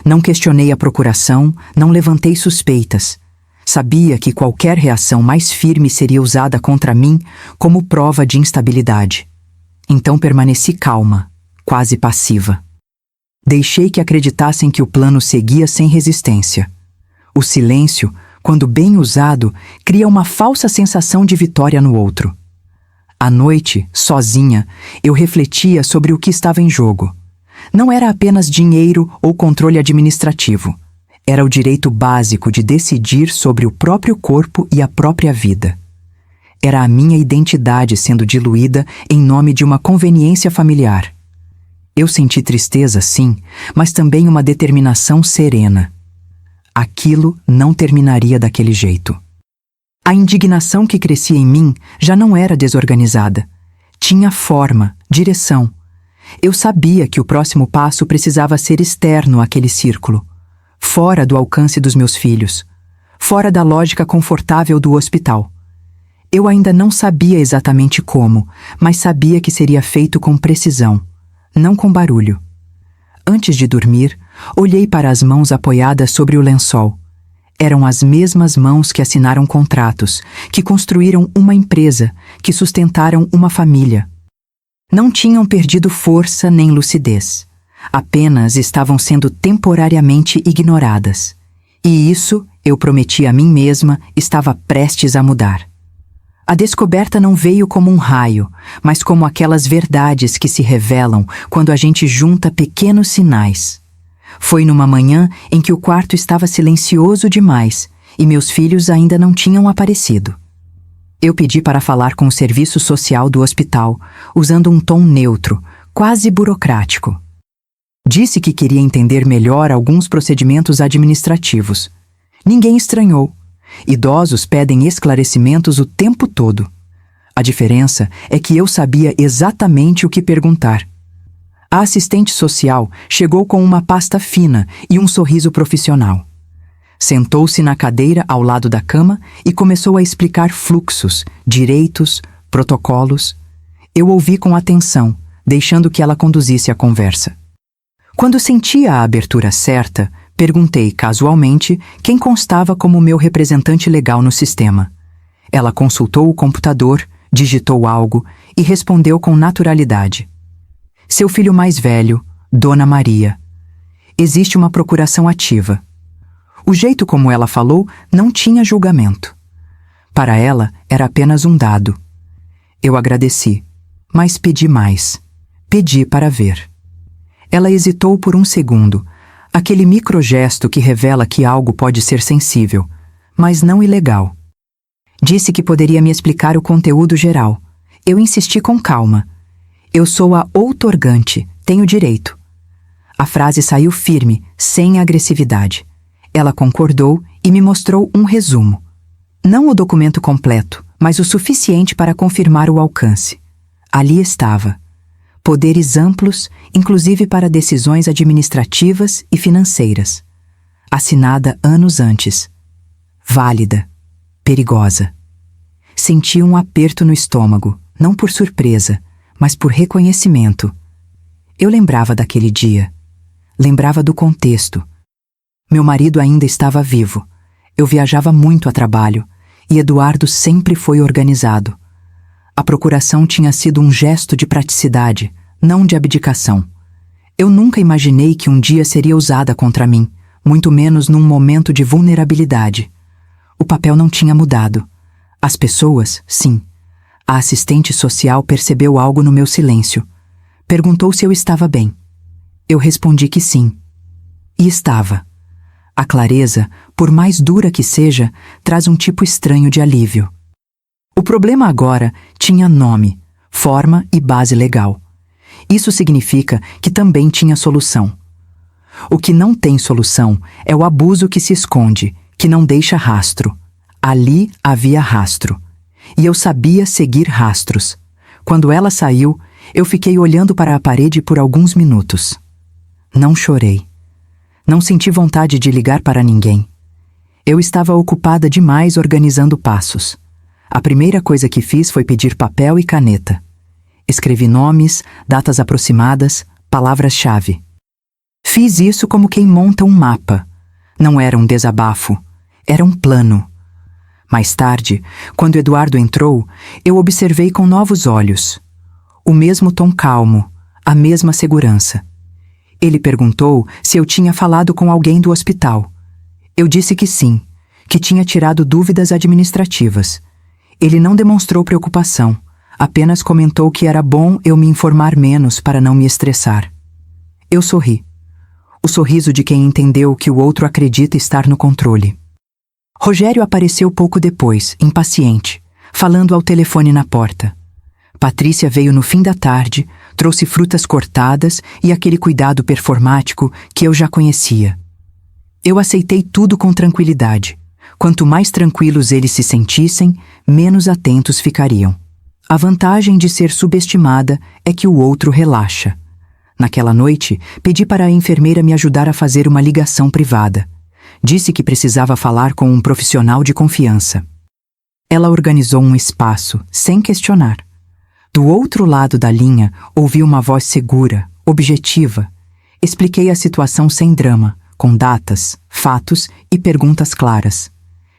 Não questionei a procuração, não levantei suspeitas. Sabia que qualquer reação mais firme seria usada contra mim como prova de instabilidade. Então permaneci calma, quase passiva. Deixei que acreditassem que o plano seguia sem resistência. O silêncio, quando bem usado, cria uma falsa sensação de vitória no outro. À noite, sozinha, eu refletia sobre o que estava em jogo. Não era apenas dinheiro ou controle administrativo. Era o direito básico de decidir sobre o próprio corpo e a própria vida. Era a minha identidade sendo diluída em nome de uma conveniência familiar. Eu senti tristeza, sim, mas também uma determinação serena. Aquilo não terminaria daquele jeito. A indignação que crescia em mim já não era desorganizada. Tinha forma, direção. Eu sabia que o próximo passo precisava ser externo àquele círculo, fora do alcance dos meus filhos, fora da lógica confortável do hospital. Eu ainda não sabia exatamente como, mas sabia que seria feito com precisão, não com barulho. Antes de dormir, olhei para as mãos apoiadas sobre o lençol. Eram as mesmas mãos que assinaram contratos, que construíram uma empresa, que sustentaram uma família. Não tinham perdido força nem lucidez. Apenas estavam sendo temporariamente ignoradas. E isso, eu prometi a mim mesma, estava prestes a mudar. A descoberta não veio como um raio, mas como aquelas verdades que se revelam quando a gente junta pequenos sinais. Foi numa manhã em que o quarto estava silencioso demais e meus filhos ainda não tinham aparecido. Eu pedi para falar com o serviço social do hospital, usando um tom neutro, quase burocrático. Disse que queria entender melhor alguns procedimentos administrativos. Ninguém estranhou. Idosos pedem esclarecimentos o tempo todo. A diferença é que eu sabia exatamente o que perguntar. A assistente social chegou com uma pasta fina e um sorriso profissional. Sentou-se na cadeira ao lado da cama e começou a explicar fluxos, direitos, protocolos. Eu ouvi com atenção, deixando que ela conduzisse a conversa. Quando senti a abertura certa, perguntei casualmente quem constava como meu representante legal no sistema. Ela consultou o computador, digitou algo e respondeu com naturalidade. Seu filho mais velho, Dona Maria. Existe uma procuração ativa. O jeito como ela falou não tinha julgamento. Para ela, era apenas um dado. Eu agradeci, mas pedi mais. Pedi para ver. Ela hesitou por um segundo, aquele microgesto que revela que algo pode ser sensível, mas não ilegal. Disse que poderia me explicar o conteúdo geral. Eu insisti com calma. Eu sou a outorgante, tenho direito. A frase saiu firme, sem agressividade. Ela concordou e me mostrou um resumo. Não o documento completo, mas o suficiente para confirmar o alcance. Ali estava. Poderes amplos, inclusive para decisões administrativas e financeiras. Assinada anos antes. Válida. Perigosa. Senti um aperto no estômago, não por surpresa, mas por reconhecimento. Eu lembrava daquele dia. Lembrava do contexto. Meu marido ainda estava vivo. Eu viajava muito a trabalho, e Eduardo sempre foi organizado. A procuração tinha sido um gesto de praticidade, não de abdicação. Eu nunca imaginei que um dia seria usada contra mim, muito menos num momento de vulnerabilidade. O papel não tinha mudado. As pessoas, sim. A assistente social percebeu algo no meu silêncio. Perguntou se eu estava bem. Eu respondi que sim. E estava. A clareza, por mais dura que seja, traz um tipo estranho de alívio. O problema agora tinha nome, forma e base legal. Isso significa que também tinha solução. O que não tem solução é o abuso que se esconde, que não deixa rastro. Ali havia rastro. E eu sabia seguir rastros. Quando ela saiu, eu fiquei olhando para a parede por alguns minutos. Não chorei. Não senti vontade de ligar para ninguém. Eu estava ocupada demais organizando passos. A primeira coisa que fiz foi pedir papel e caneta. Escrevi nomes, datas aproximadas, palavras-chave. Fiz isso como quem monta um mapa. Não era um desabafo, era um plano. Mais tarde, quando Eduardo entrou, eu observei com novos olhos. O mesmo tom calmo, a mesma segurança. Ele perguntou se eu tinha falado com alguém do hospital. Eu disse que sim, que tinha tirado dúvidas administrativas. Ele não demonstrou preocupação, apenas comentou que era bom eu me informar menos para não me estressar. Eu sorri. O sorriso de quem entendeu que o outro acredita estar no controle. Rogério apareceu pouco depois, impaciente, falando ao telefone na porta. Patrícia veio no fim da tarde, trouxe frutas cortadas e aquele cuidado performático que eu já conhecia. Eu aceitei tudo com tranquilidade. Quanto mais tranquilos eles se sentissem, menos atentos ficariam. A vantagem de ser subestimada é que o outro relaxa. Naquela noite, pedi para a enfermeira me ajudar a fazer uma ligação privada. Disse que precisava falar com um profissional de confiança. Ela organizou um espaço, sem questionar. Do outro lado da linha, ouvi uma voz segura, objetiva. Expliquei a situação sem drama, com datas, fatos e perguntas claras.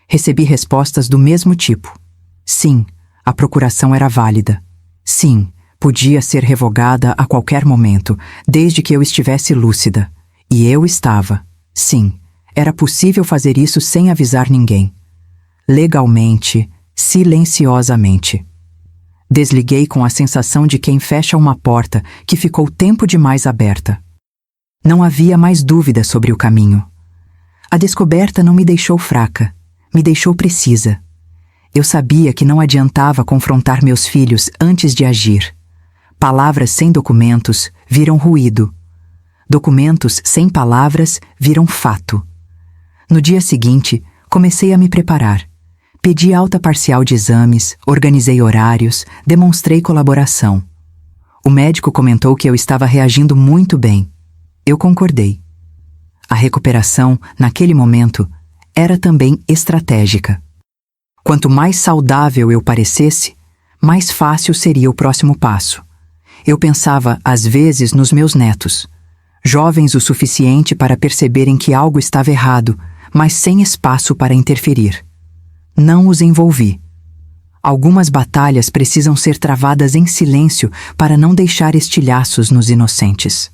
Recebi respostas do mesmo tipo. Sim, a procuração era válida. Sim, podia ser revogada a qualquer momento, desde que eu estivesse lúcida. E eu estava. Sim, era possível fazer isso sem avisar ninguém. Legalmente, silenciosamente. Desliguei com a sensação de quem fecha uma porta que ficou tempo demais aberta. Não havia mais dúvida sobre o caminho. A descoberta não me deixou fraca, me deixou precisa. Eu sabia que não adiantava confrontar meus filhos antes de agir. Palavras sem documentos viram ruído. Documentos sem palavras viram fato. No dia seguinte, comecei a me preparar. Pedi alta parcial de exames, organizei horários, demonstrei colaboração. O médico comentou que eu estava reagindo muito bem. Eu concordei. A recuperação, naquele momento, era também estratégica. Quanto mais saudável eu parecesse, mais fácil seria o próximo passo. Eu pensava, às vezes, nos meus netos, jovens o suficiente para perceberem que algo estava errado, mas sem espaço para interferir. Não os envolvi. Algumas batalhas precisam ser travadas em silêncio para não deixar estilhaços nos inocentes.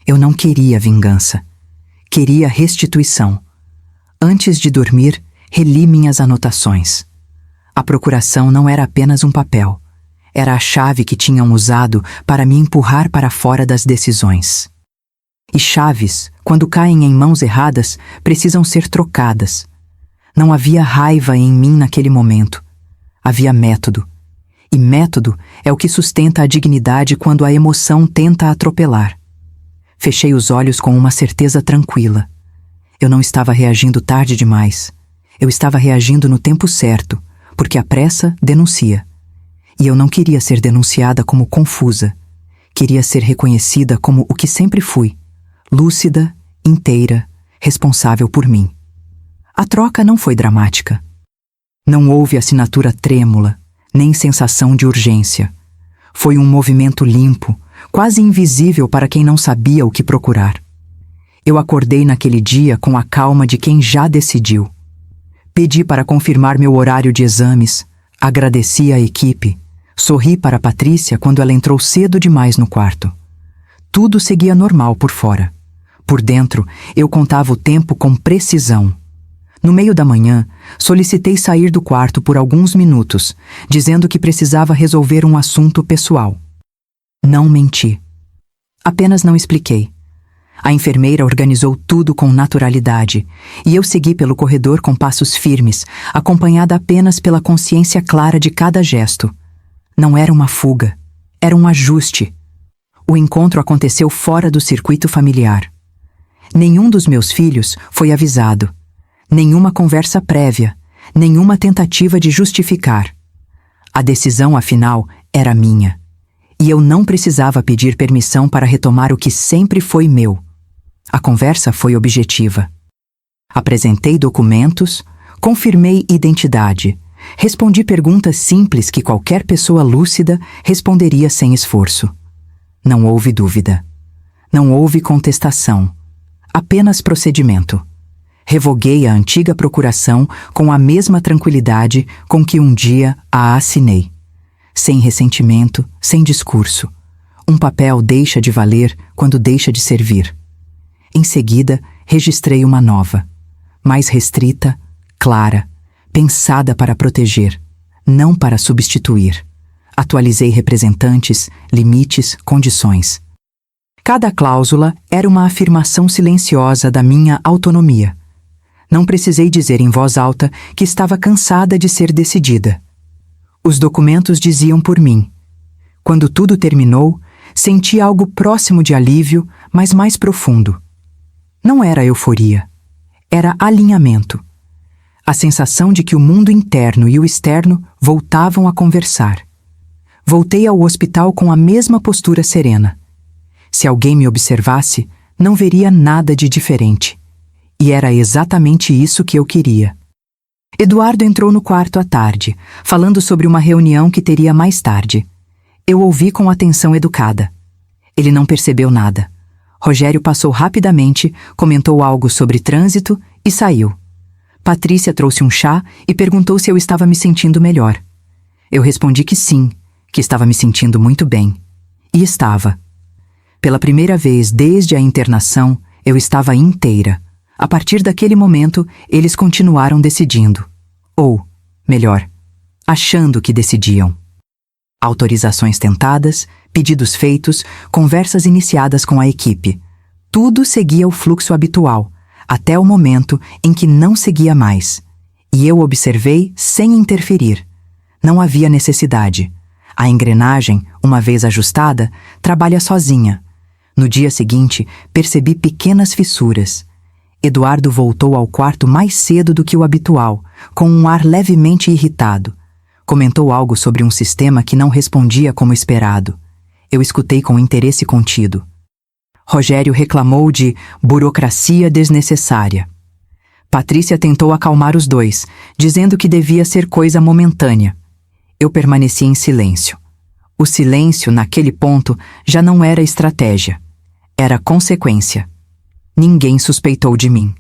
Eu não queria vingança. Queria restituição. Antes de dormir, reli minhas anotações. A procuração não era apenas um papel. Era a chave que tinham usado para me empurrar para fora das decisões. E chaves, quando caem em mãos erradas, precisam ser trocadas. Não havia raiva em mim naquele momento. Havia método. E método é o que sustenta a dignidade quando a emoção tenta atropelar. Fechei os olhos com uma certeza tranquila. Eu não estava reagindo tarde demais. Eu estava reagindo no tempo certo, porque a pressa denuncia. E eu não queria ser denunciada como confusa. Queria ser reconhecida como o que sempre fui. Lúcida, inteira, responsável por mim. A troca não foi dramática. Não houve assinatura trêmula, nem sensação de urgência. Foi um movimento limpo, quase invisível para quem não sabia o que procurar. Eu acordei naquele dia com a calma de quem já decidiu. Pedi para confirmar meu horário de exames, agradeci à equipe, sorri para Patrícia quando ela entrou cedo demais no quarto. Tudo seguia normal por fora. Por dentro, eu contava o tempo com precisão. No meio da manhã, solicitei sair do quarto por alguns minutos, dizendo que precisava resolver um assunto pessoal. Não menti. Apenas não expliquei. A enfermeira organizou tudo com naturalidade, e eu segui pelo corredor com passos firmes, acompanhada apenas pela consciência clara de cada gesto. Não era uma fuga, era um ajuste. O encontro aconteceu fora do circuito familiar. Nenhum dos meus filhos foi avisado. Nenhuma conversa prévia, nenhuma tentativa de justificar. A decisão, afinal, era minha. E eu não precisava pedir permissão para retomar o que sempre foi meu. A conversa foi objetiva. Apresentei documentos, confirmei identidade, respondi perguntas simples que qualquer pessoa lúcida responderia sem esforço. Não houve dúvida. Não houve contestação, apenas procedimento. Revoguei a antiga procuração com a mesma tranquilidade com que um dia a assinei. Sem ressentimento, sem discurso. Um papel deixa de valer quando deixa de servir. Em seguida, registrei uma nova, mais restrita, clara, pensada para proteger, não para substituir. Atualizei representantes, limites, condições. Cada cláusula era uma afirmação silenciosa da minha autonomia. Não precisei dizer em voz alta que estava cansada de ser decidida. Os documentos diziam por mim. Quando tudo terminou, senti algo próximo de alívio, mas mais profundo. Não era euforia. Era alinhamento. A sensação de que o mundo interno e o externo voltavam a conversar. Voltei ao hospital com a mesma postura serena. Se alguém me observasse, não veria nada de diferente. E era exatamente isso que eu queria. Eduardo entrou no quarto à tarde, falando sobre uma reunião que teria mais tarde. Eu ouvi com atenção educada. Ele não percebeu nada. Rogério passou rapidamente, comentou algo sobre trânsito e saiu. Patrícia trouxe um chá e perguntou se eu estava me sentindo melhor. Eu respondi que sim, que estava me sentindo muito bem. E estava. Pela primeira vez desde a internação, eu estava inteira. A partir daquele momento, eles continuaram decidindo. Ou, melhor, achando que decidiam. Autorizações tentadas, pedidos feitos, conversas iniciadas com a equipe. Tudo seguia o fluxo habitual, até o momento em que não seguia mais. E eu observei sem interferir. Não havia necessidade. A engrenagem, uma vez ajustada, trabalha sozinha. No dia seguinte, percebi pequenas fissuras. Eduardo voltou ao quarto mais cedo do que o habitual, com um ar levemente irritado. Comentou algo sobre um sistema que não respondia como esperado. Eu escutei com interesse contido. Rogério reclamou de burocracia desnecessária. Patrícia tentou acalmar os dois, dizendo que devia ser coisa momentânea. Eu permaneci em silêncio. O silêncio, naquele ponto, já não era estratégia. Era consequência. Ninguém suspeitou de mim,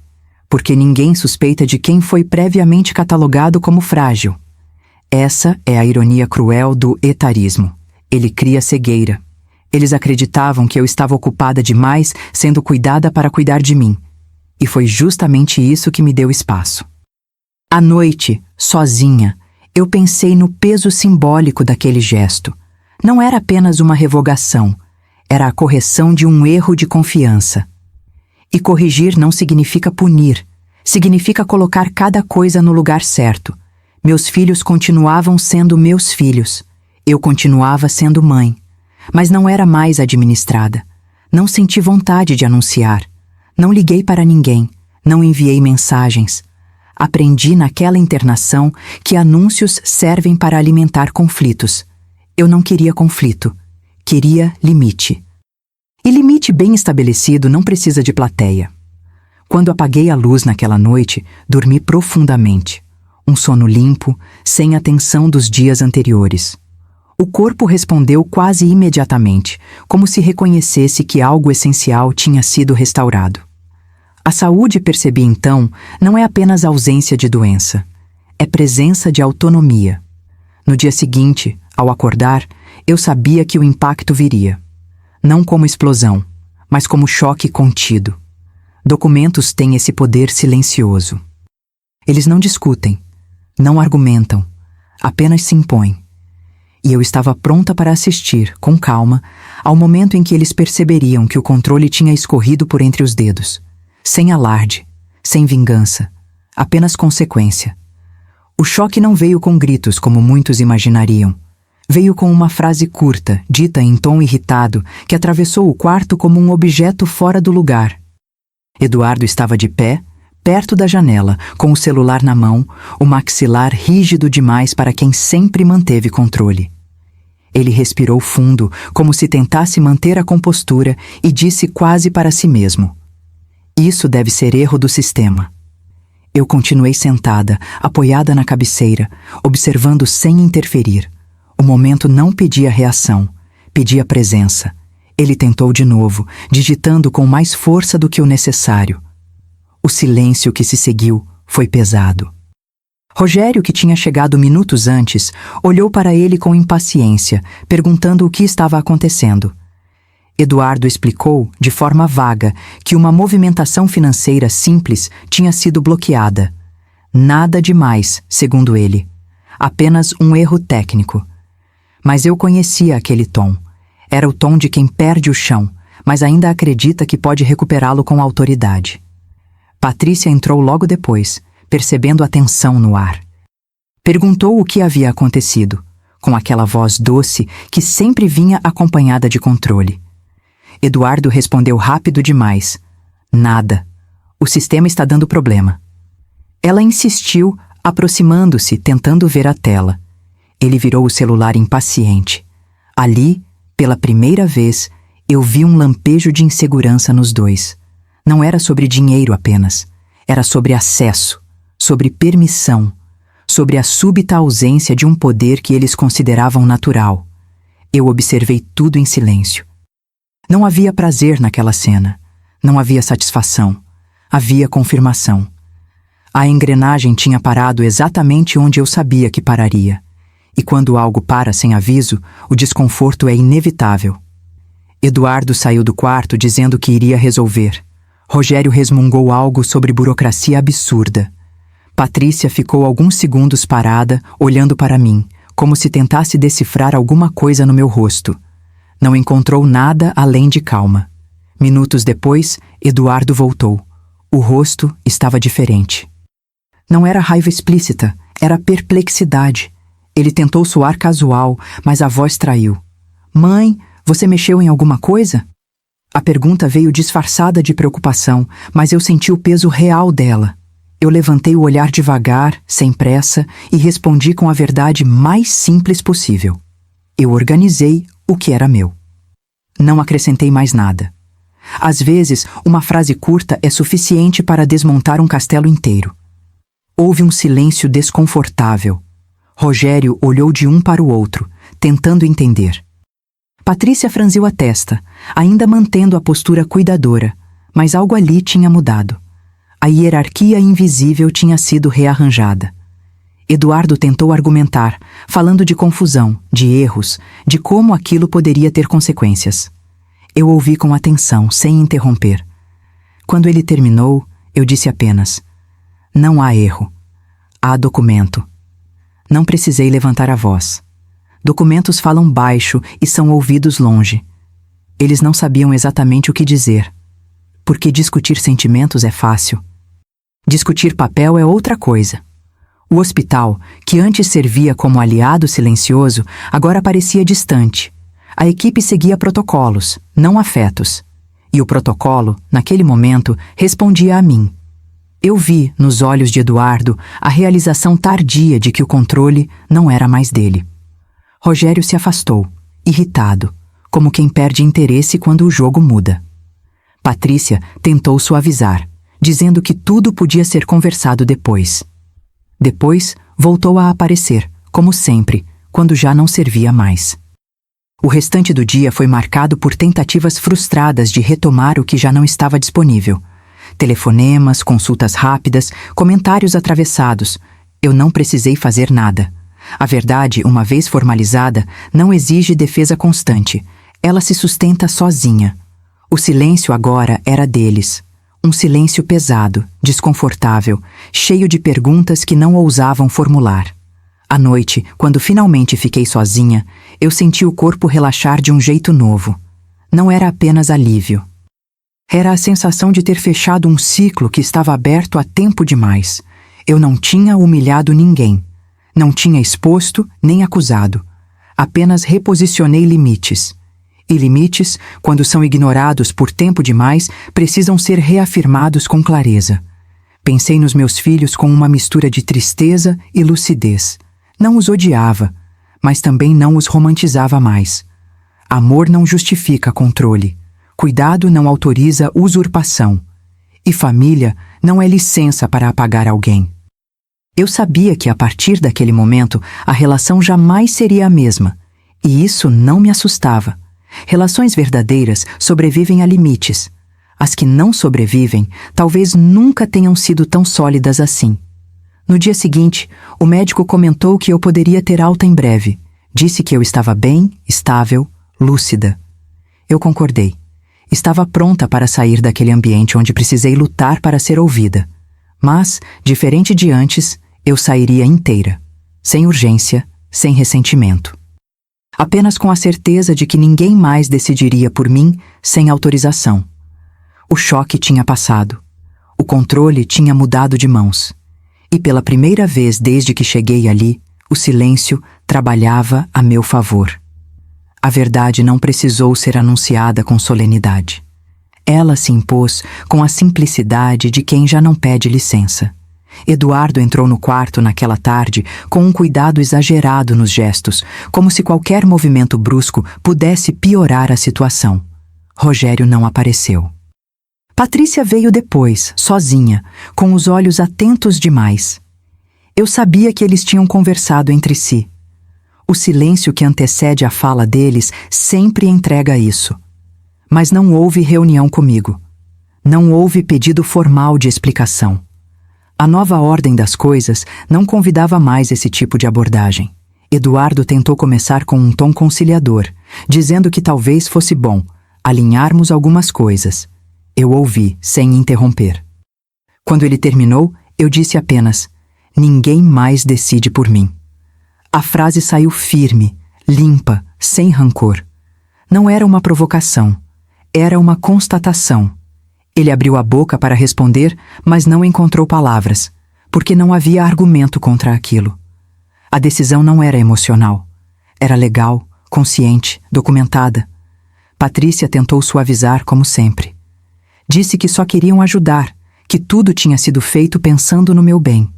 porque ninguém suspeita de quem foi previamente catalogado como frágil. Essa é a ironia cruel do etarismo. Ele cria cegueira. Eles acreditavam que eu estava ocupada demais sendo cuidada para cuidar de mim. E foi justamente isso que me deu espaço. À noite, sozinha, eu pensei no peso simbólico daquele gesto. Não era apenas uma revogação, era a correção de um erro de confiança. E corrigir não significa punir, significa colocar cada coisa no lugar certo. Meus filhos continuavam sendo meus filhos. Eu continuava sendo mãe. Mas não era mais administrada. Não senti vontade de anunciar. Não liguei para ninguém. Não enviei mensagens. Aprendi naquela internação que anúncios servem para alimentar conflitos. Eu não queria conflito. Queria limite. E limite bem estabelecido não precisa de plateia. Quando apaguei a luz naquela noite, dormi profundamente. Um sono limpo, sem a tensão dos dias anteriores. O corpo respondeu quase imediatamente, como se reconhecesse que algo essencial tinha sido restaurado. A saúde, percebi então, não é apenas ausência de doença. É presença de autonomia. No dia seguinte, ao acordar, eu sabia que o impacto viria. Não como explosão, mas como choque contido. Documentos têm esse poder silencioso. Eles não discutem, não argumentam, apenas se impõem. E eu estava pronta para assistir, com calma, ao momento em que eles perceberiam que o controle tinha escorrido por entre os dedos. Sem alarde, sem vingança, apenas consequência. O choque não veio com gritos como muitos imaginariam. Veio com uma frase curta, dita em tom irritado, que atravessou o quarto como um objeto fora do lugar. Eduardo estava de pé, perto da janela, com o celular na mão, o maxilar rígido demais para quem sempre manteve controle. Ele respirou fundo, como se tentasse manter a compostura, e disse quase para si mesmo: "Isso deve ser erro do sistema." Eu continuei sentada, apoiada na cabeceira, observando sem interferir. O momento não pedia reação, pedia presença. Ele tentou de novo, digitando com mais força do que o necessário. O silêncio que se seguiu foi pesado. Rogério, que tinha chegado minutos antes, olhou para ele com impaciência, perguntando o que estava acontecendo. Eduardo explicou, de forma vaga, que uma movimentação financeira simples tinha sido bloqueada. Nada demais, segundo ele. Apenas um erro técnico. Mas eu conhecia aquele tom. Era o tom de quem perde o chão, mas ainda acredita que pode recuperá-lo com autoridade. Patrícia entrou logo depois, percebendo a tensão no ar. Perguntou o que havia acontecido, com aquela voz doce que sempre vinha acompanhada de controle. Eduardo respondeu rápido demais. Nada. O sistema está dando problema. Ela insistiu, aproximando-se, tentando ver a tela. Ele virou o celular impaciente. Ali, pela primeira vez, eu vi um lampejo de insegurança nos dois. Não era sobre dinheiro apenas. Era sobre acesso, sobre permissão, sobre a súbita ausência de um poder que eles consideravam natural. Eu observei tudo em silêncio. Não havia prazer naquela cena. Não havia satisfação. Havia confirmação. A engrenagem tinha parado exatamente onde eu sabia que pararia. E quando algo para sem aviso, o desconforto é inevitável. Eduardo saiu do quarto dizendo que iria resolver. Rogério resmungou algo sobre burocracia absurda. Patrícia ficou alguns segundos parada, olhando para mim, como se tentasse decifrar alguma coisa no meu rosto. Não encontrou nada além de calma. Minutos depois, Eduardo voltou. O rosto estava diferente. Não era raiva explícita, era perplexidade. Ele tentou soar casual, mas a voz traiu. Mãe, você mexeu em alguma coisa? A pergunta veio disfarçada de preocupação, mas eu senti o peso real dela. Eu levantei o olhar devagar, sem pressa, e respondi com a verdade mais simples possível. Eu organizei o que era meu. Não acrescentei mais nada. Às vezes, uma frase curta é suficiente para desmontar um castelo inteiro. Houve um silêncio desconfortável. Rogério olhou de um para o outro, tentando entender. Patrícia franziu a testa, ainda mantendo a postura cuidadora, mas algo ali tinha mudado. A hierarquia invisível tinha sido rearranjada. Eduardo tentou argumentar, falando de confusão, de erros, de como aquilo poderia ter consequências. Eu ouvi com atenção, sem interromper. Quando ele terminou, eu disse apenas: não há erro. Há documento. Não precisei levantar a voz. Documentos falam baixo e são ouvidos longe. Eles não sabiam exatamente o que dizer. Porque discutir sentimentos é fácil. Discutir papel é outra coisa. O hospital, que antes servia como aliado silencioso, agora parecia distante. A equipe seguia protocolos, não afetos. E o protocolo, naquele momento, respondia a mim. Eu vi, nos olhos de Eduardo, a realização tardia de que o controle não era mais dele. Rogério se afastou, irritado, como quem perde interesse quando o jogo muda. Patrícia tentou suavizar, dizendo que tudo podia ser conversado depois. Depois, voltou a aparecer, como sempre, quando já não servia mais. O restante do dia foi marcado por tentativas frustradas de retomar o que já não estava disponível. Telefonemas, consultas rápidas, comentários atravessados. Eu não precisei fazer nada. A verdade, uma vez formalizada, não exige defesa constante. Ela se sustenta sozinha. O silêncio agora era deles. Um silêncio pesado, desconfortável, cheio de perguntas que não ousavam formular. À noite, quando finalmente fiquei sozinha, eu senti o corpo relaxar de um jeito novo. Não era apenas alívio. Era a sensação de ter fechado um ciclo que estava aberto há tempo demais. Eu não tinha humilhado ninguém. Não tinha exposto nem acusado. Apenas reposicionei limites. E limites, quando são ignorados por tempo demais, precisam ser reafirmados com clareza. Pensei nos meus filhos com uma mistura de tristeza e lucidez. Não os odiava, mas também não os romantizava mais. Amor não justifica controle. Cuidado não autoriza usurpação. E família não é licença para apagar alguém. Eu sabia que a partir daquele momento a relação jamais seria a mesma, e isso não me assustava. Relações verdadeiras sobrevivem a limites. As que não sobrevivem, talvez nunca tenham sido tão sólidas assim. No dia seguinte, o médico comentou que eu poderia ter alta em breve. Disse que eu estava bem, estável, lúcida. Eu concordei. Estava pronta para sair daquele ambiente onde precisei lutar para ser ouvida. Mas, diferente de antes, eu sairia inteira. Sem urgência, sem ressentimento. Apenas com a certeza de que ninguém mais decidiria por mim sem autorização. O choque tinha passado. O controle tinha mudado de mãos. E pela primeira vez desde que cheguei ali, o silêncio trabalhava a meu favor. A verdade não precisou ser anunciada com solenidade. Ela se impôs com a simplicidade de quem já não pede licença. Eduardo entrou no quarto naquela tarde com um cuidado exagerado nos gestos, como se qualquer movimento brusco pudesse piorar a situação. Rogério não apareceu. Patrícia veio depois, sozinha, com os olhos atentos demais. Eu sabia que eles tinham conversado entre si. O silêncio que antecede a fala deles sempre entrega isso. Mas não houve reunião comigo. Não houve pedido formal de explicação. A nova ordem das coisas não convidava mais esse tipo de abordagem. Eduardo tentou começar com um tom conciliador, dizendo que talvez fosse bom alinharmos algumas coisas. Eu ouvi, sem interromper. Quando ele terminou, eu disse apenas: "Ninguém mais decide por mim." A frase saiu firme, limpa, sem rancor. Não era uma provocação, era uma constatação. Ele abriu a boca para responder, mas não encontrou palavras, porque não havia argumento contra aquilo. A decisão não era emocional. Era legal, consciente, documentada. Patrícia tentou suavizar como sempre. Disse que só queriam ajudar, que tudo tinha sido feito pensando no meu bem.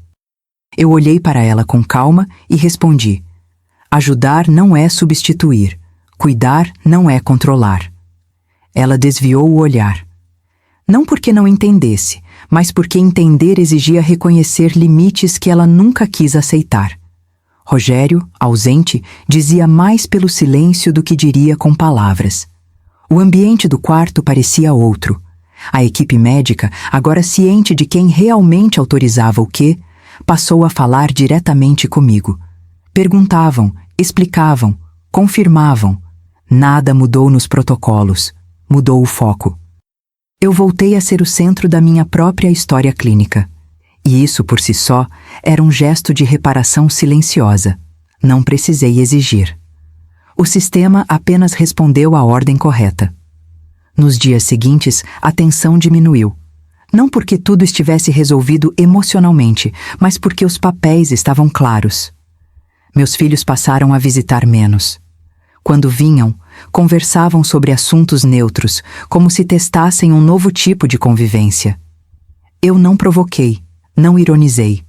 Eu olhei para ela com calma e respondi: "Ajudar não é substituir. Cuidar não é controlar." Ela desviou o olhar. Não porque não entendesse, mas porque entender exigia reconhecer limites que ela nunca quis aceitar. Rogério, ausente, dizia mais pelo silêncio do que diria com palavras. O ambiente do quarto parecia outro. A equipe médica, agora ciente de quem realmente autorizava o quê, passou a falar diretamente comigo. Perguntavam, explicavam, confirmavam. Nada mudou nos protocolos. Mudou o foco. Eu voltei a ser o centro da minha própria história clínica. E isso, por si só, era um gesto de reparação silenciosa. Não precisei exigir. O sistema apenas respondeu à ordem correta. Nos dias seguintes, a tensão diminuiu. Não porque tudo estivesse resolvido emocionalmente, mas porque os papéis estavam claros. Meus filhos passaram a visitar menos. Quando vinham, conversavam sobre assuntos neutros, como se testassem um novo tipo de convivência. Eu não provoquei, não ironizei.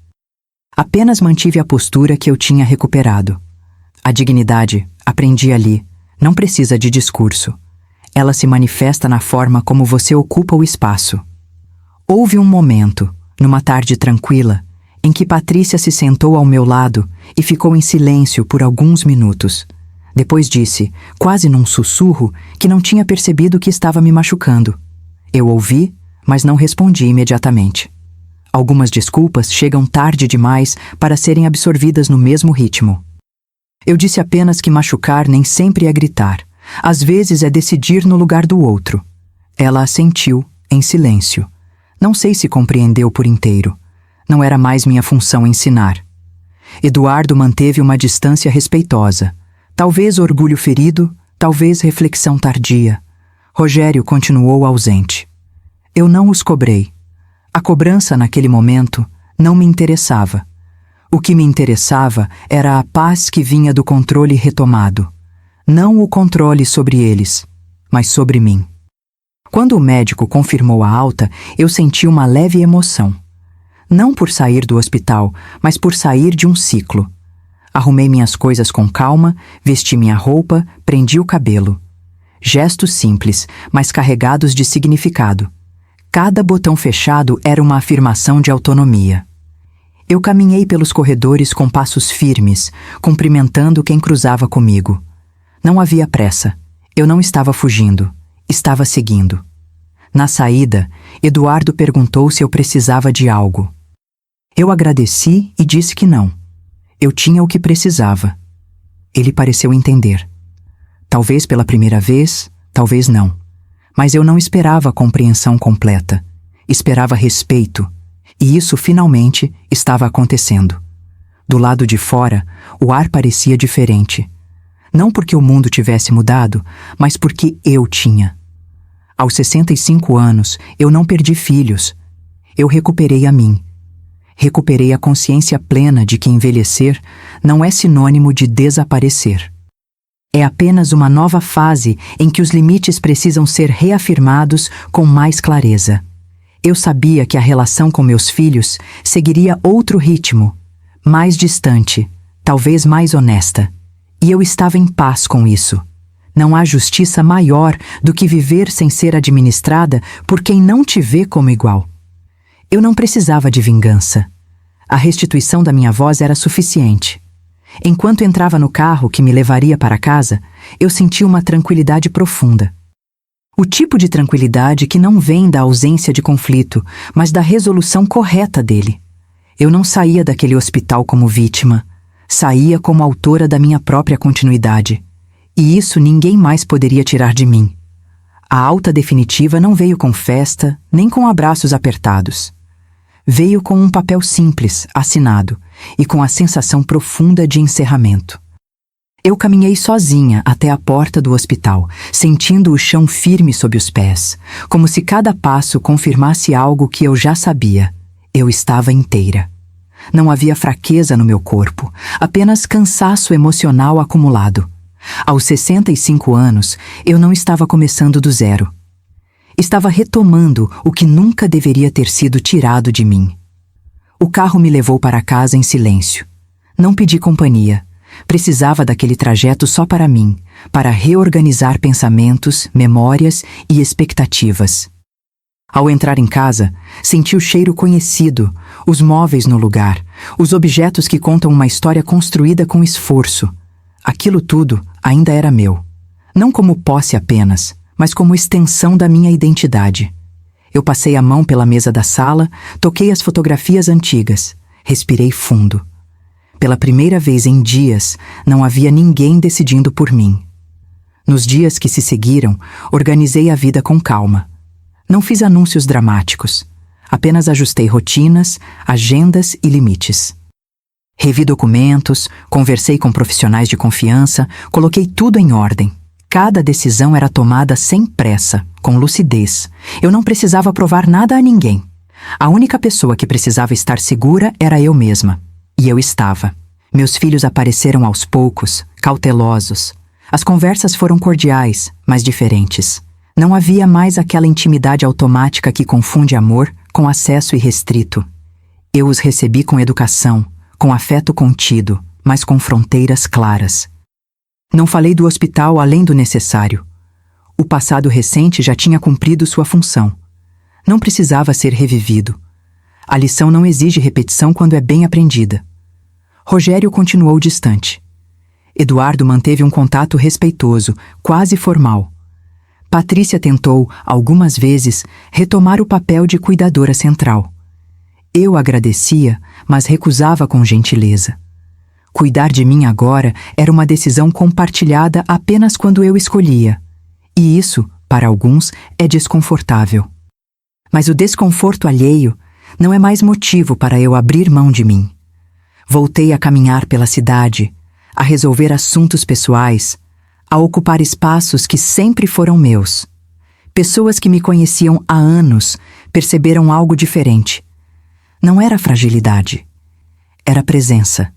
Apenas mantive a postura que eu tinha recuperado. A dignidade, aprendi ali, não precisa de discurso. Ela se manifesta na forma como você ocupa o espaço. Houve um momento, numa tarde tranquila, em que Patrícia se sentou ao meu lado e ficou em silêncio por alguns minutos. Depois disse, quase num sussurro, que não tinha percebido que estava me machucando. Eu ouvi, mas não respondi imediatamente. Algumas desculpas chegam tarde demais para serem absorvidas no mesmo ritmo. Eu disse apenas que machucar nem sempre é gritar. Às vezes é decidir no lugar do outro. Ela assentiu, em silêncio. Não sei se compreendeu por inteiro. Não era mais minha função ensinar. Eduardo manteve uma distância respeitosa. Talvez orgulho ferido, talvez reflexão tardia. Rogério continuou ausente. Eu não os cobrei. A cobrança naquele momento não me interessava. O que me interessava era a paz que vinha do controle retomado. Não o controle sobre eles, mas sobre mim. Quando o médico confirmou a alta, eu senti uma leve emoção. Não por sair do hospital, mas por sair de um ciclo. Arrumei minhas coisas com calma, vesti minha roupa, prendi o cabelo. Gestos simples, mas carregados de significado. Cada botão fechado era uma afirmação de autonomia. Eu caminhei pelos corredores com passos firmes, cumprimentando quem cruzava comigo. Não havia pressa. Eu não estava fugindo, estava seguindo. Na saída, Eduardo perguntou se eu precisava de algo. Eu agradeci e disse que não. Eu tinha o que precisava. Ele pareceu entender. Talvez pela primeira vez, talvez não. Mas eu não esperava a compreensão completa. Esperava respeito. E isso finalmente estava acontecendo. Do lado de fora, o ar parecia diferente. Não porque o mundo tivesse mudado, mas porque eu tinha. Aos 65 anos, eu não perdi filhos. Eu recuperei a mim. Recuperei a consciência plena de que envelhecer não é sinônimo de desaparecer. É apenas uma nova fase em que os limites precisam ser reafirmados com mais clareza. Eu sabia que a relação com meus filhos seguiria outro ritmo, mais distante, talvez mais honesta. E eu estava em paz com isso. Não há justiça maior do que viver sem ser administrada por quem não te vê como igual. Eu não precisava de vingança. A restituição da minha voz era suficiente. Enquanto entrava no carro que me levaria para casa, eu sentia uma tranquilidade profunda. O tipo de tranquilidade que não vem da ausência de conflito, mas da resolução correta dele. Eu não saía daquele hospital como vítima. Saía como autora da minha própria continuidade. E isso ninguém mais poderia tirar de mim. A alta definitiva não veio com festa, nem com abraços apertados. Veio com um papel simples, assinado, e com a sensação profunda de encerramento. Eu caminhei sozinha até a porta do hospital, sentindo o chão firme sob os pés, como se cada passo confirmasse algo que eu já sabia. Eu estava inteira. Não havia fraqueza no meu corpo, apenas cansaço emocional acumulado. Aos 65 anos, eu não estava começando do zero. Estava retomando o que nunca deveria ter sido tirado de mim. O carro me levou para casa em silêncio. Não pedi companhia. Precisava daquele trajeto só para mim, para reorganizar pensamentos, memórias e expectativas. Ao entrar em casa, senti o cheiro conhecido, os móveis no lugar, os objetos que contam uma história construída com esforço. Aquilo tudo ainda era meu. Não como posse apenas, mas como extensão da minha identidade. Eu passei a mão pela mesa da sala, toquei as fotografias antigas, respirei fundo. Pela primeira vez em dias, não havia ninguém decidindo por mim. Nos dias que se seguiram, organizei a vida com calma. Não fiz anúncios dramáticos. Apenas ajustei rotinas, agendas e limites. Revi documentos, conversei com profissionais de confiança, coloquei tudo em ordem. Cada decisão era tomada sem pressa, com lucidez. Eu não precisava provar nada a ninguém. A única pessoa que precisava estar segura era eu mesma. E eu estava. Meus filhos apareceram aos poucos, cautelosos. As conversas foram cordiais, mas diferentes. Não havia mais aquela intimidade automática que confunde amor com acesso irrestrito. Eu os recebi com educação, com afeto contido, mas com fronteiras claras. Não falei do hospital além do necessário. O passado recente já tinha cumprido sua função. Não precisava ser revivido. A lição não exige repetição quando é bem aprendida. Rogério continuou distante. Eduardo manteve um contato respeitoso, quase formal. Patrícia tentou, algumas vezes, retomar o papel de cuidadora central. Eu agradecia, mas recusava com gentileza. Cuidar de mim agora era uma decisão compartilhada apenas quando eu escolhia. E isso, para alguns, é desconfortável. Mas o desconforto alheio não é mais motivo para eu abrir mão de mim. Voltei a caminhar pela cidade, a resolver assuntos pessoais, a ocupar espaços que sempre foram meus. Pessoas que me conheciam há anos perceberam algo diferente. Não era fragilidade, era presença.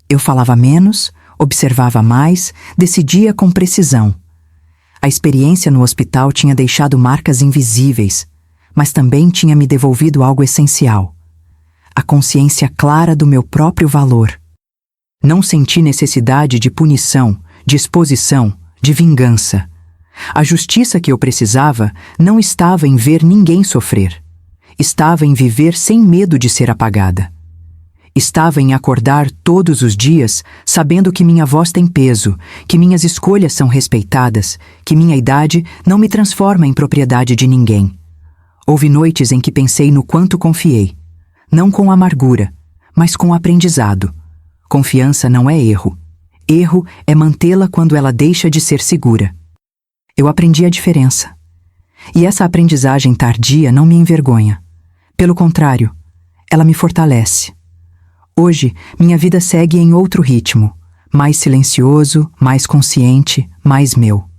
Eu falava menos, observava mais, decidia com precisão. A experiência no hospital tinha deixado marcas invisíveis, mas também tinha me devolvido algo essencial: a consciência clara do meu próprio valor. Não senti necessidade de punição, de exposição, de vingança. A justiça que eu precisava não estava em ver ninguém sofrer. Estava em viver sem medo de ser apagada. Estava em acordar todos os dias sabendo que minha voz tem peso, que minhas escolhas são respeitadas, que minha idade não me transforma em propriedade de ninguém. Houve noites em que pensei no quanto confiei, não com amargura, mas com aprendizado. Confiança não é erro. Erro é mantê-la quando ela deixa de ser segura. Eu aprendi a diferença. E essa aprendizagem tardia não me envergonha. Pelo contrário, ela me fortalece. Hoje, minha vida segue em outro ritmo, mais silencioso, mais consciente, mais meu.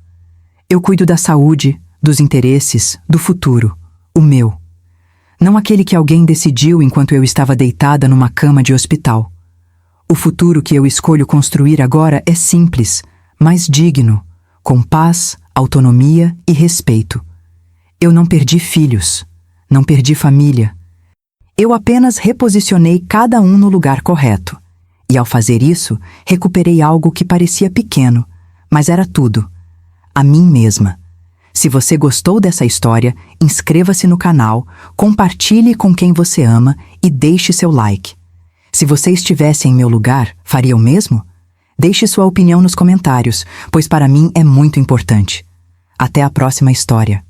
Eu cuido da saúde, dos interesses, do futuro, o meu. Não aquele que alguém decidiu enquanto eu estava deitada numa cama de hospital. O futuro que eu escolho construir agora é simples, mas digno, com paz, autonomia e respeito. Eu não perdi filhos, não perdi família. Eu apenas reposicionei cada um no lugar correto. E ao fazer isso, recuperei algo que parecia pequeno, mas era tudo. A mim mesma. Se você gostou dessa história, inscreva-se no canal, compartilhe com quem você ama e deixe seu like. Se você estivesse em meu lugar, faria o mesmo? Deixe sua opinião nos comentários, pois para mim é muito importante. Até a próxima história.